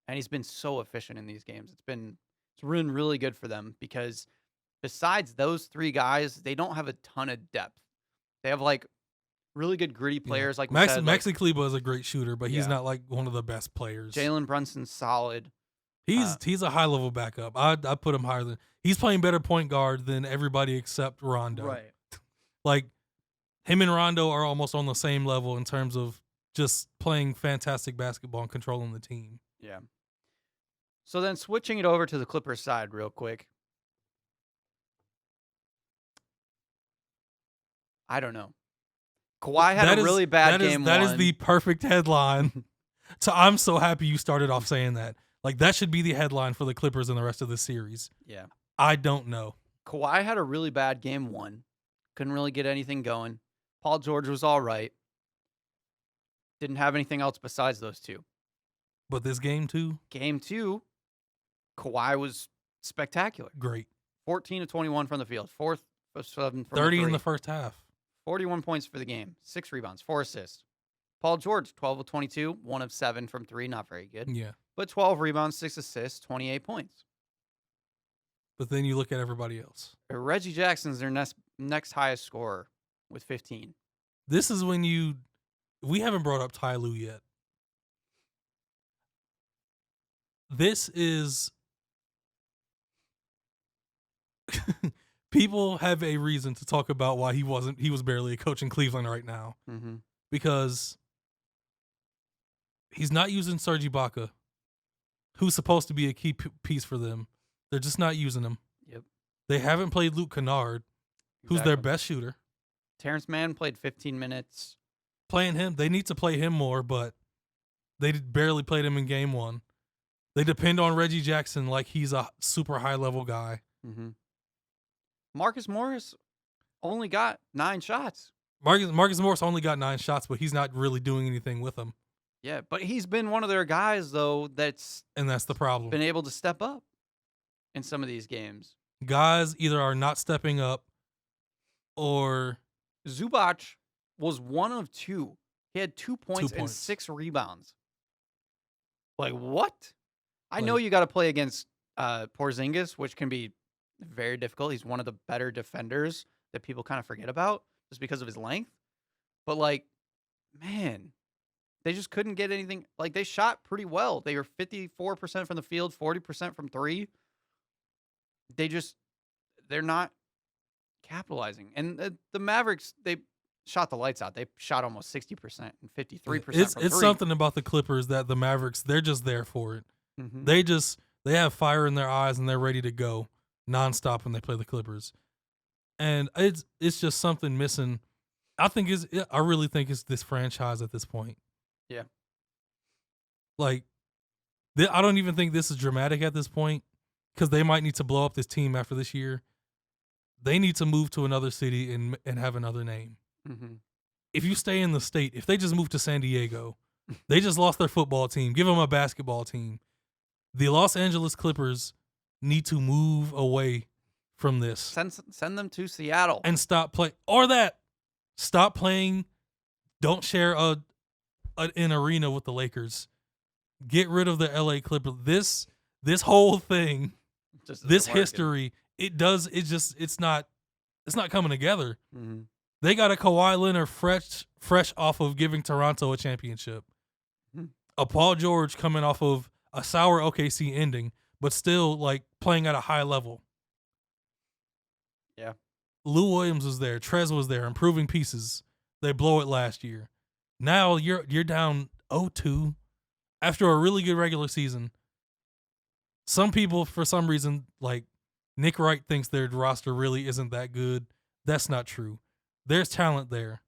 and he's been so efficient in these games. It's been really good for them because besides those 3 guys, they don't have a ton of depth. They have like really good gritty players like Maxi Kleber is a great shooter, but he's not like one of the best players. Jalen Brunson's solid. He's a high level backup. I put him higher than he's playing better point guard than everybody except Rondo. Right. Like him and Rondo are almost on the same level in terms of just playing fantastic basketball and controlling the team. Yeah. So then switching it over to the Clippers side real quick. I don't know. Kawhi had a really bad game. That is the perfect headline. So I'm so happy you started off saying that. Like that should be the headline for the Clippers in the rest of the series. Yeah. I don't know. Kawhi had a really bad game 1. Couldn't really get anything going. Paul George was all right. Didn't have anything else besides those 2. But this game 2? Game 2, Kawhi was spectacular. Great. 14 of 21 from the field. 4 of 7 from 30 the in the first half. 41 points for the game. 6 rebounds, 4 assists. Paul George, 12 of 22, 1 of 7 from 3. Not very good. Yeah. But 12 rebounds, 6 assists, 28 points. But then you look at everybody else. Reggie Jackson's their next highest scorer with 15. This is when we haven't brought up Ty Lue yet. This is people have a reason to talk about why he was barely a coach in Cleveland right now. Mm-hmm. Because he's not using Serge Ibaka, who's supposed to be a key piece for them. They're just not using him. Yep. They haven't played Luke Kennard, who's their best shooter. Terrence Mann played 15 minutes. Playing him, they need to play him more, but they barely played him in game 1. They depend on Reggie Jackson like he's a super high-level guy. Mm-hmm. Marcus Morris only got 9 shots. Marcus Morris only got 9 shots, but he's not really doing anything with them. Yeah, but he's been one of their guys, though, and that's the problem. Been able to step up in some of these games. Guys either are not stepping up or... Zubac was 1 of 2. He had 2 points and 6 rebounds. Like, what? I know you got to play against Porzingis, which can be very difficult. He's one of the better defenders that people kind of forget about just because of his length. But, like, man, they just couldn't get anything. Like, they shot pretty well. They were 54% from the field, 40% from 3. They're not capitalizing. And the Mavericks, they shot the lights out. They shot almost 60% and 53% from It's three. something about the Clippers that the Mavericks, they're just there for it. Mm-hmm. They have fire in their eyes and they're ready to go nonstop when they play the Clippers. And it's just something missing. I really think it's this franchise at this point. Yeah. Like, I don't even think this is dramatic at this point because they might need to blow up this team after this year. They need to move to another city and have another name. Mm-hmm. If you stay in the state, if they just move to San Diego, they just lost their football team. Give them a basketball team. The Los Angeles Clippers need to move away from this. Send them to Seattle and stop playing. Stop playing. Don't share an arena with the Lakers. Get rid of the LA Clippers. This whole thing, this history, it's not coming together. Mm-hmm. They got a Kawhi Leonard fresh off of giving Toronto a championship. Mm-hmm. A Paul George coming off of a sour OKC ending, but still like playing at a high level. Yeah. Lou Williams was there. Trez was there, improving pieces. They blow it last year. Now you're down 0-2 after a really good regular season. Some people, for some reason, like Nick Wright thinks their roster really isn't that good. That's not true. There's talent there.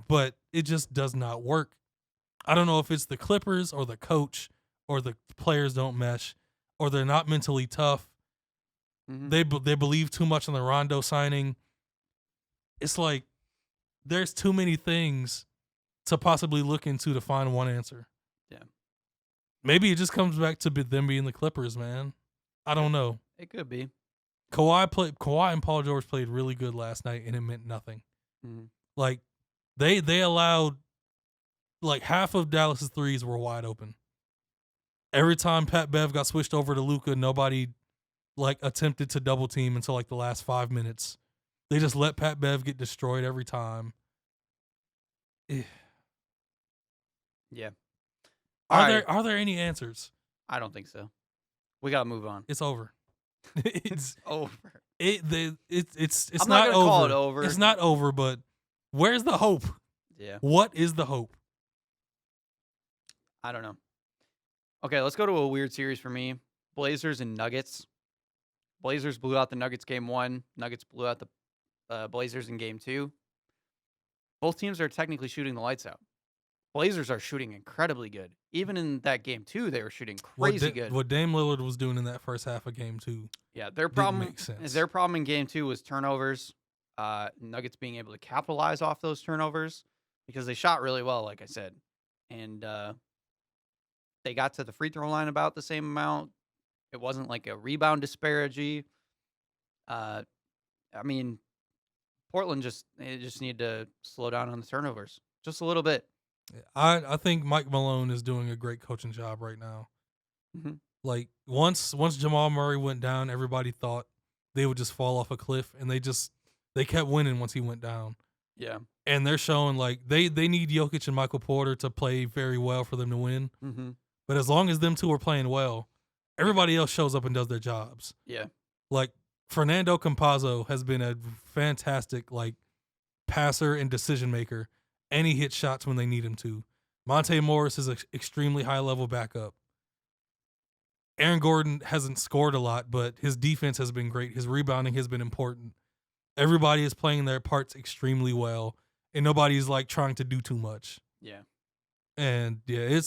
But it just does not work. I don't know if it's the Clippers or the coach or the players don't mesh or they're not mentally tough. Mm-hmm. They believe too much in the Rondo signing. It's like there's too many things to possibly look into to find one answer. Yeah. Maybe it just comes back to them being the Clippers, man. I don't know. It could be. Kawhi and Paul George played really good last night, and it meant nothing. Mm-hmm. Like they allowed like half of Dallas's threes were wide open. Every time Pat Bev got switched over to Luka, nobody like attempted to double team until like the last 5 minutes. They just let Pat Bev get destroyed every time. Yeah. Are there any answers? I don't think so. We gotta move on. It's over. It's over. It's I'm not gonna over. call it over. It's not over, but where's the hope? Yeah. What is the hope? I don't know. Okay, let's go to a weird series for me. Blazers and Nuggets. Blazers blew out the Nuggets game 1. Nuggets blew out the Blazers in game 2. Both teams are technically shooting the lights out. Blazers are shooting incredibly good. Even in that game 2, they were shooting crazy good. What Dame Lillard was doing in that first half of game 2. Yeah, their problem in game 2 was turnovers. Nuggets being able to capitalize off those turnovers because they shot really well, like I said. And they got to the free throw line about the same amount. It wasn't like a rebound disparity. I mean, Portland just need to slow down on the turnovers just a little bit. I think Mike Malone is doing a great coaching job right now. Mm-hmm. Like once Jamal Murray went down, everybody thought they would just fall off a cliff, and they kept winning once he went down. Yeah, and they're showing like they need Jokic and Michael Porter to play very well for them to win. Mm-hmm. But as long as them two are playing well, everybody else shows up and does their jobs. Yeah, like Fernando Campazzo has been a fantastic like passer and decision maker, and he hits shots when they need him to. Monte Morris is an extremely high level backup. Aaron Gordon hasn't scored a lot, but his defense has been great. His rebounding has been important. Everybody is playing their parts extremely well, and nobody's like trying to do too much. Yeah. And yeah,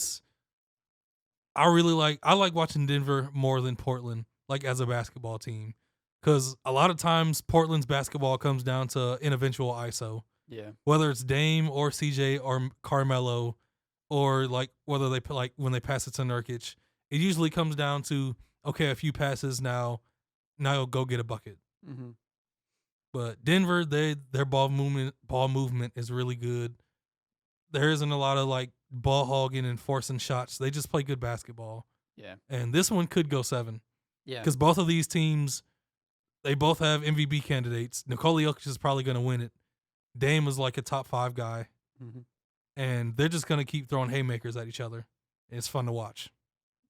I like watching Denver more than Portland, like as a basketball team. Because a lot of times Portland's basketball comes down to an eventual ISO. Yeah. Whether it's Dame or CJ or Carmelo, or like whether they like when they pass it to Nurkic, it usually comes down to, okay, a few passes now go get a bucket. Mm-hmm. But Denver, their ball movement is really good. There isn't a lot of like ball hogging and forcing shots. They just play good basketball. Yeah. And this one could go 7. Yeah. Because both of these teams, they both have MVP candidates. Nikola Jokic is probably going to win it. Dame is like a top 5 guy. Mm-hmm. And they're just going to keep throwing haymakers at each other. It's fun to watch.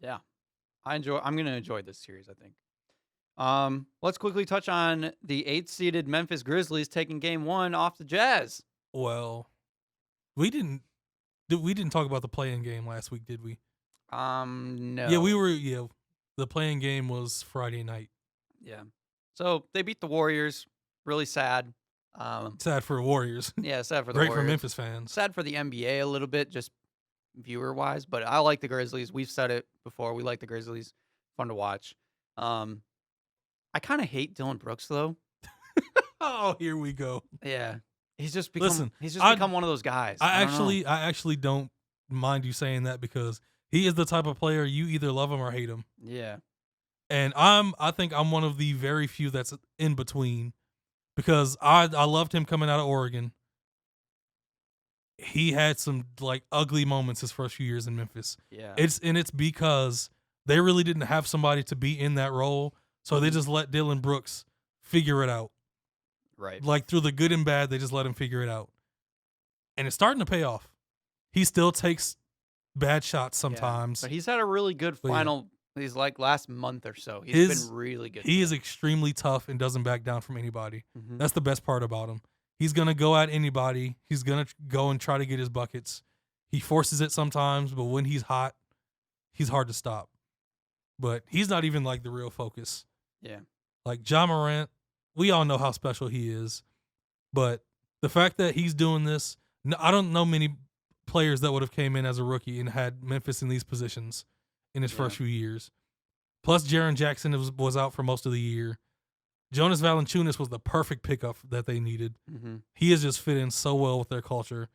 Yeah. I'm going to enjoy this series, I think. Let's quickly touch on the 8th-seeded Memphis Grizzlies taking Game 1 off the Jazz. Well, we didn't talk about the play-in game last week, did we? No. Yeah, we were. Yeah, the play-in game was Friday night. Yeah. So they beat the Warriors. Really sad. Sad for Warriors. Yeah, sad for the Great Warriors. for Memphis fans. Sad for the NBA a little bit, just viewer-wise. But I like the Grizzlies. We've said it before. We like the Grizzlies. Fun to watch. I kind of hate Dylan Brooks, though. Oh, here we go. Yeah. He's just become one of those guys. I actually don't mind you saying that because he is the type of player you either love him or hate him. Yeah. And I think I'm one of the very few that's in between because I loved him coming out of Oregon. He had some like ugly moments his first few years in Memphis. Yeah. It's because they really didn't have somebody to be in that role, so they just let Dylan Brooks figure it out. Right. Like through the good and bad, they just let him figure it out. And it's starting to pay off. He still takes bad shots sometimes. But he's had a really good final these like last month or so. He's been really good. He is extremely tough and doesn't back down from anybody. Mm-hmm. That's the best part about him. He's going to go at anybody. He's going to go and try to get his buckets. He forces it sometimes, but when he's hot, he's hard to stop. But he's not even like the real focus. Yeah. Like Ja Morant, we all know how special he is. But the fact that he's doing this, I don't know many players that would have came in as a rookie and had Memphis in these positions in his first few years. Plus, Jaren Jackson was out for most of the year. Jonas Valanciunas was the perfect pickup that they needed. Mm-hmm. He has just fit in so well with their culture.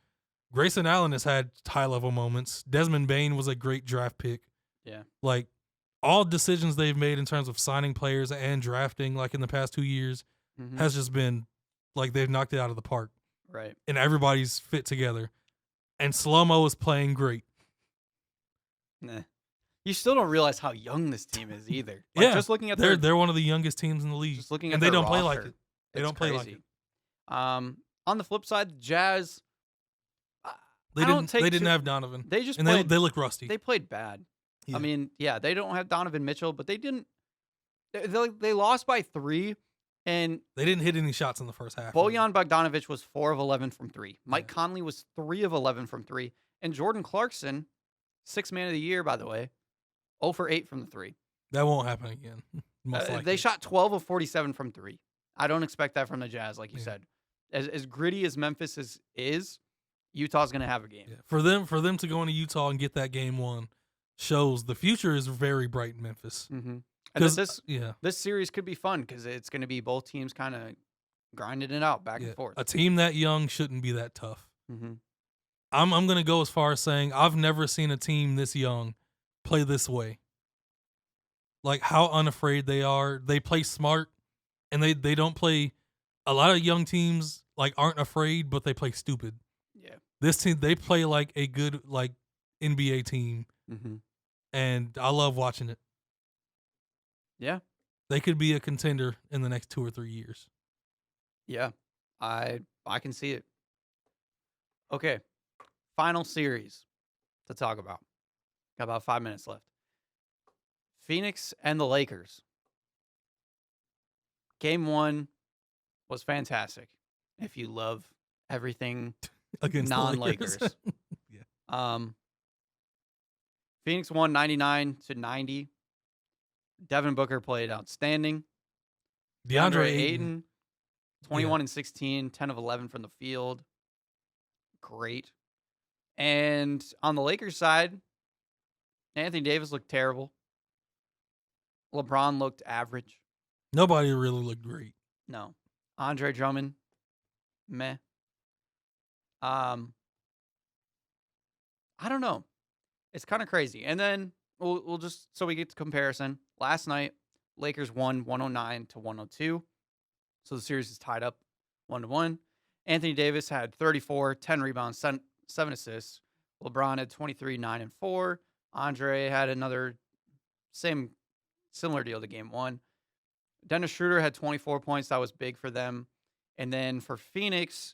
Grayson Allen has had high-level moments. Desmond Bane was a great draft pick. Yeah. Like, all decisions they've made in terms of signing players and drafting, like in the past 2 years, has just been, like, they've knocked it out of the park. Right. And everybody's fit together. And Slow-Mo is playing great. Nah. You still don't realize how young this team is either. Like, just looking at they're one of the youngest teams in the league. Just looking at and they don't roster, play like it. They don't play crazy. like it. On the flip side, the Jazz, They didn't have Donovan. They just they look rusty. They played bad. Yeah. I mean, they don't have Donovan Mitchell, but they didn't. They lost by 3, and they didn't hit any shots in the first half. Bojan Bogdanovic was 4 of 11 from 3. Mike Conley was 3 of 11 from 3, and Jordan Clarkson, 6th man of the year, by the way, 0 for 8 from the 3. That won't happen again. Most likely. They shot 12 of 47 from 3. I don't expect that from the Jazz, like you said. As gritty as Memphis is, Utah's going to have a game. Yeah. For them to go into Utah and get that game won shows the future is very bright in Memphis. Mm-hmm. And this series could be fun because it's going to be both teams kind of grinding it out back and forth. A team that young shouldn't be that tough. Mm-hmm. I'm going to go as far as saying I've never seen a team this young play this way. Like how unafraid they are. They play smart, and they don't play. A lot of young teams like aren't afraid, but they play stupid. Yeah. This team, they play like a good like NBA team, and I love watching it. Yeah. They could be a contender in the next 2 or 3 years. Yeah, I can see it. Okay, final series to talk about. Got about 5 minutes left. Phoenix and the Lakers. Game 1 was fantastic. If you love everything against non-Lakers. Phoenix won 99-90. Devin Booker played outstanding. DeAndre Ayton, 21 and 16, 10 of 11 from the field. Great. And on the Lakers side, Anthony Davis looked terrible. LeBron looked average. Nobody really looked great. No. Andre Drummond, meh. I don't know. It's kind of crazy. And then we'll just, so we get to comparison. Last night, Lakers won 109-102. So the series is tied up 1-1. Anthony Davis had 34, 10 rebounds, 7 assists. LeBron had 23, 9, and 4. Andre had another similar deal to game 1. Dennis Schroeder had 24 points. That was big for them. And then for Phoenix,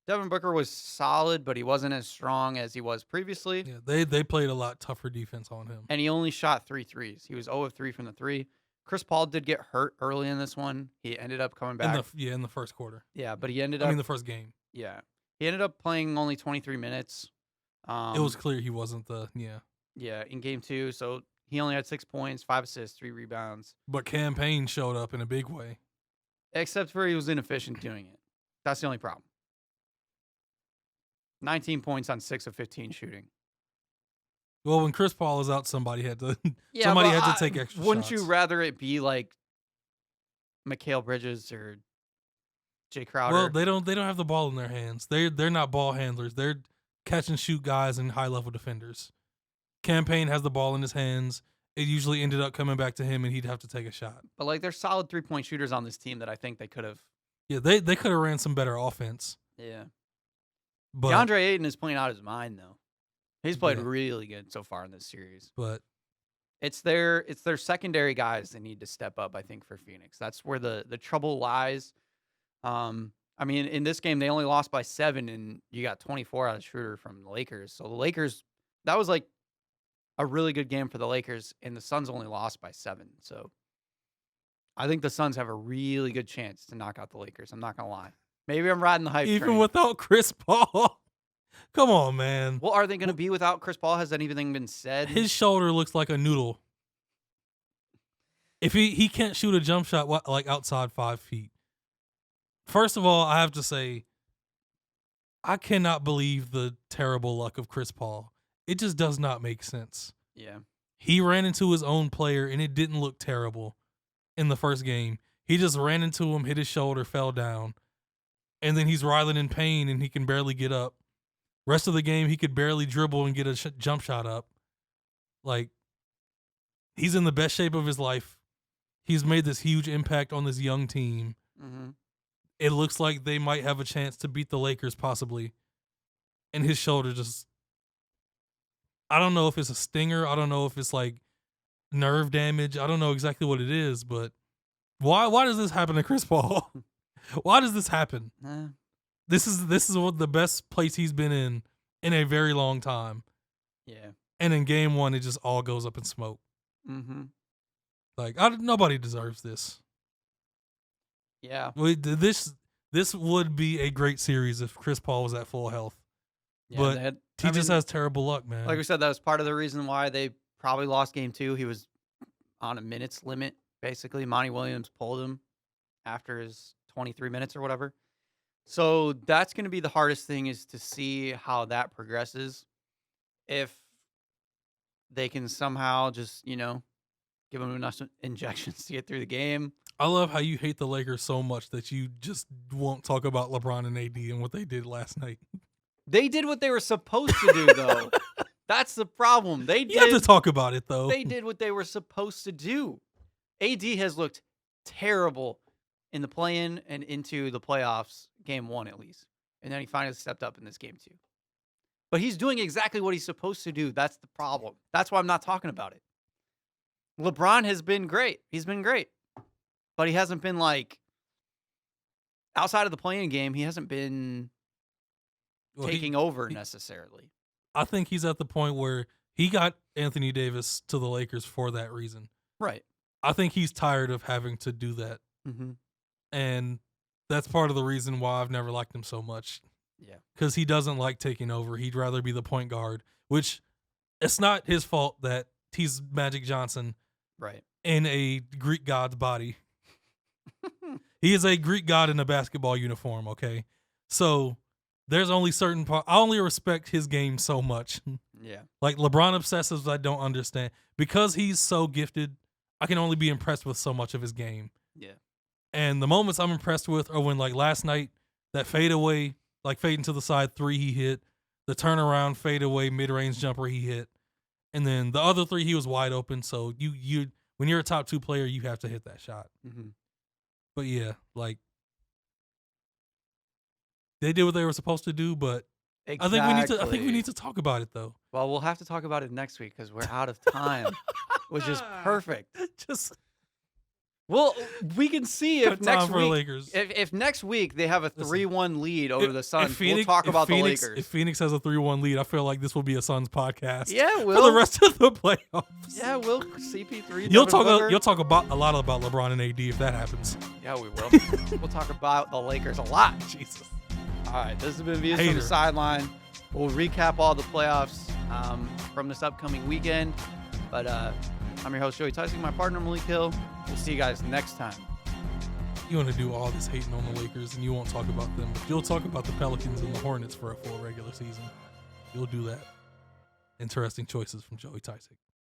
Devin Booker was solid, but he wasn't as strong as he was previously. Yeah, they played a lot tougher defense on him. And he only shot 3 threes. He was 0 of 3 from the 3. Chris Paul did get hurt early in this one. He ended up coming back. In the first quarter. Yeah, but he ended I up. mean, the first game. Yeah, he ended up playing only 23 minutes. It was clear he wasn't Yeah, in game 2, so he only had 6 points, 5 assists, 3 rebounds. But campaign showed up in a big way. Except for he was inefficient doing it. That's the only problem. 19 points on 6 of 15 shooting. Well, when Chris Paul was out, somebody had to Yeah, take extra wouldn't shots. you rather it be like Mikal Bridges or Jay Crowder? Well, they don't have the ball in their hands. They're not ball handlers. They're catch and shoot guys and high level defenders. Campaign has the ball in his hands. It usually ended up coming back to him, and he'd have to take a shot. But like, there's solid 3-point shooters on this team that I think they could have. Yeah, they could have ran some better offense. Yeah. But DeAndre Ayton is playing out his mind though. He's played really good so far in this series. But it's their secondary guys that need to step up, I think, for Phoenix. That's where the trouble lies. I mean, in this game they only lost by 7, and you got 24 out of Schroeder from the Lakers. So the Lakers, that was like a really good game for the Lakers, and the Suns only lost by 7. So I think the Suns have a really good chance to knock out the Lakers. I'm not gonna lie. Maybe I'm riding the hype even train. without Chris Paul, come on, man. Well, are they going to be without Chris Paul? Has anything been said? His shoulder looks like a noodle. If he can't shoot a jump shot like outside 5 feet. First of all, I have to say, I cannot believe the terrible luck of Chris Paul. It just does not make sense. Yeah. He ran into his own player, and it didn't look terrible in the first game. He just ran into him, hit his shoulder, fell down. And then he's writhing in pain, and he can barely get up. Rest of the game, he could barely dribble and get a jump shot up. Like, he's in the best shape of his life. He's made this huge impact on this young team. Mm-hmm. It looks like they might have a chance to beat the Lakers, possibly. And his shoulder just... I don't know if it's a stinger. I don't know if it's, like, nerve damage. I don't know exactly what it is, but... Why does this happen to Chris Paul? Why does this happen? This is what the best place he's been in a very long time. Yeah. And in game 1, it just all goes up in smoke. Mm-hmm. Like, nobody deserves this. Yeah. This would be a great series if Chris Paul was at full health. Yeah, but he just has terrible luck, man. Like we said, that was part of the reason why they probably lost game 2. He was on a minutes limit, basically. Monty Williams pulled him after his 23 minutes or whatever. So that's going to be the hardest thing, is to see how that progresses. If they can somehow just, give him enough injections to get through the game. I love how you hate the Lakers so much that you just won't talk about LeBron and AD and what they did last night. They did what they were supposed to do, though. That's the problem. You have to talk about it, though. They did what they were supposed to do. AD has looked terrible in the play-in and into the playoffs, game 1 at least. And then he finally stepped up in this game 2. But he's doing exactly what he's supposed to do. That's the problem. That's why I'm not talking about it. LeBron has been great. He's been great. But he hasn't been like, outside of the play-in game, he hasn't been taking over necessarily. I think he's at the point where he got Anthony Davis to the Lakers for that reason. Right. I think he's tired of having to do that. Mm-hmm. And that's part of the reason why I've never liked him so much. Yeah. Because he doesn't like taking over. He'd rather be the point guard, which it's not his fault that he's Magic Johnson. Right. In a Greek god's body. He is a Greek god in a basketball uniform, okay? So there's only certain I only respect his game so much. Yeah. Like LeBron obsessives, I don't understand. Because he's so gifted, I can only be impressed with so much of his game. Yeah. And the moments I'm impressed with are when, like last night, that fadeaway, like fading to the side 3 he hit, the turnaround fadeaway mid-range jumper he hit, and then the other 3 he was wide open. So you when you're a top 2 player, you have to hit that shot. Mm-hmm. But yeah, like they did what they were supposed to do. But exactly. I think we need to talk about it though. Well, we'll have to talk about it next week because we're out of time, which is perfect. Well, we can see if Cut time next for the week, Lakers. if next week they have a Listen, 3-1 lead over the Suns, Phoenix, we'll talk about the Phoenix, Lakers. If Phoenix has a 3-1 lead, I feel like this will be a Suns podcast. Yeah, for we'll the rest of the playoffs. Yeah, we'll CP3. You'll Devin talk Booker. about a lot about LeBron and AD if that happens. Yeah, we will. We'll talk about the Lakers a lot. Jesus. All right, this has been Views from Hater. the Sideline. We'll recap all the playoffs from this upcoming weekend. But I'm your host, Joey Tyson, my partner, Malik Hill. We'll see you guys next time. You want to do all this hating on the Lakers and you won't talk about them, but you'll talk about the Pelicans and the Hornets for a full regular season. You'll do that. Interesting choices from Joey Tyson.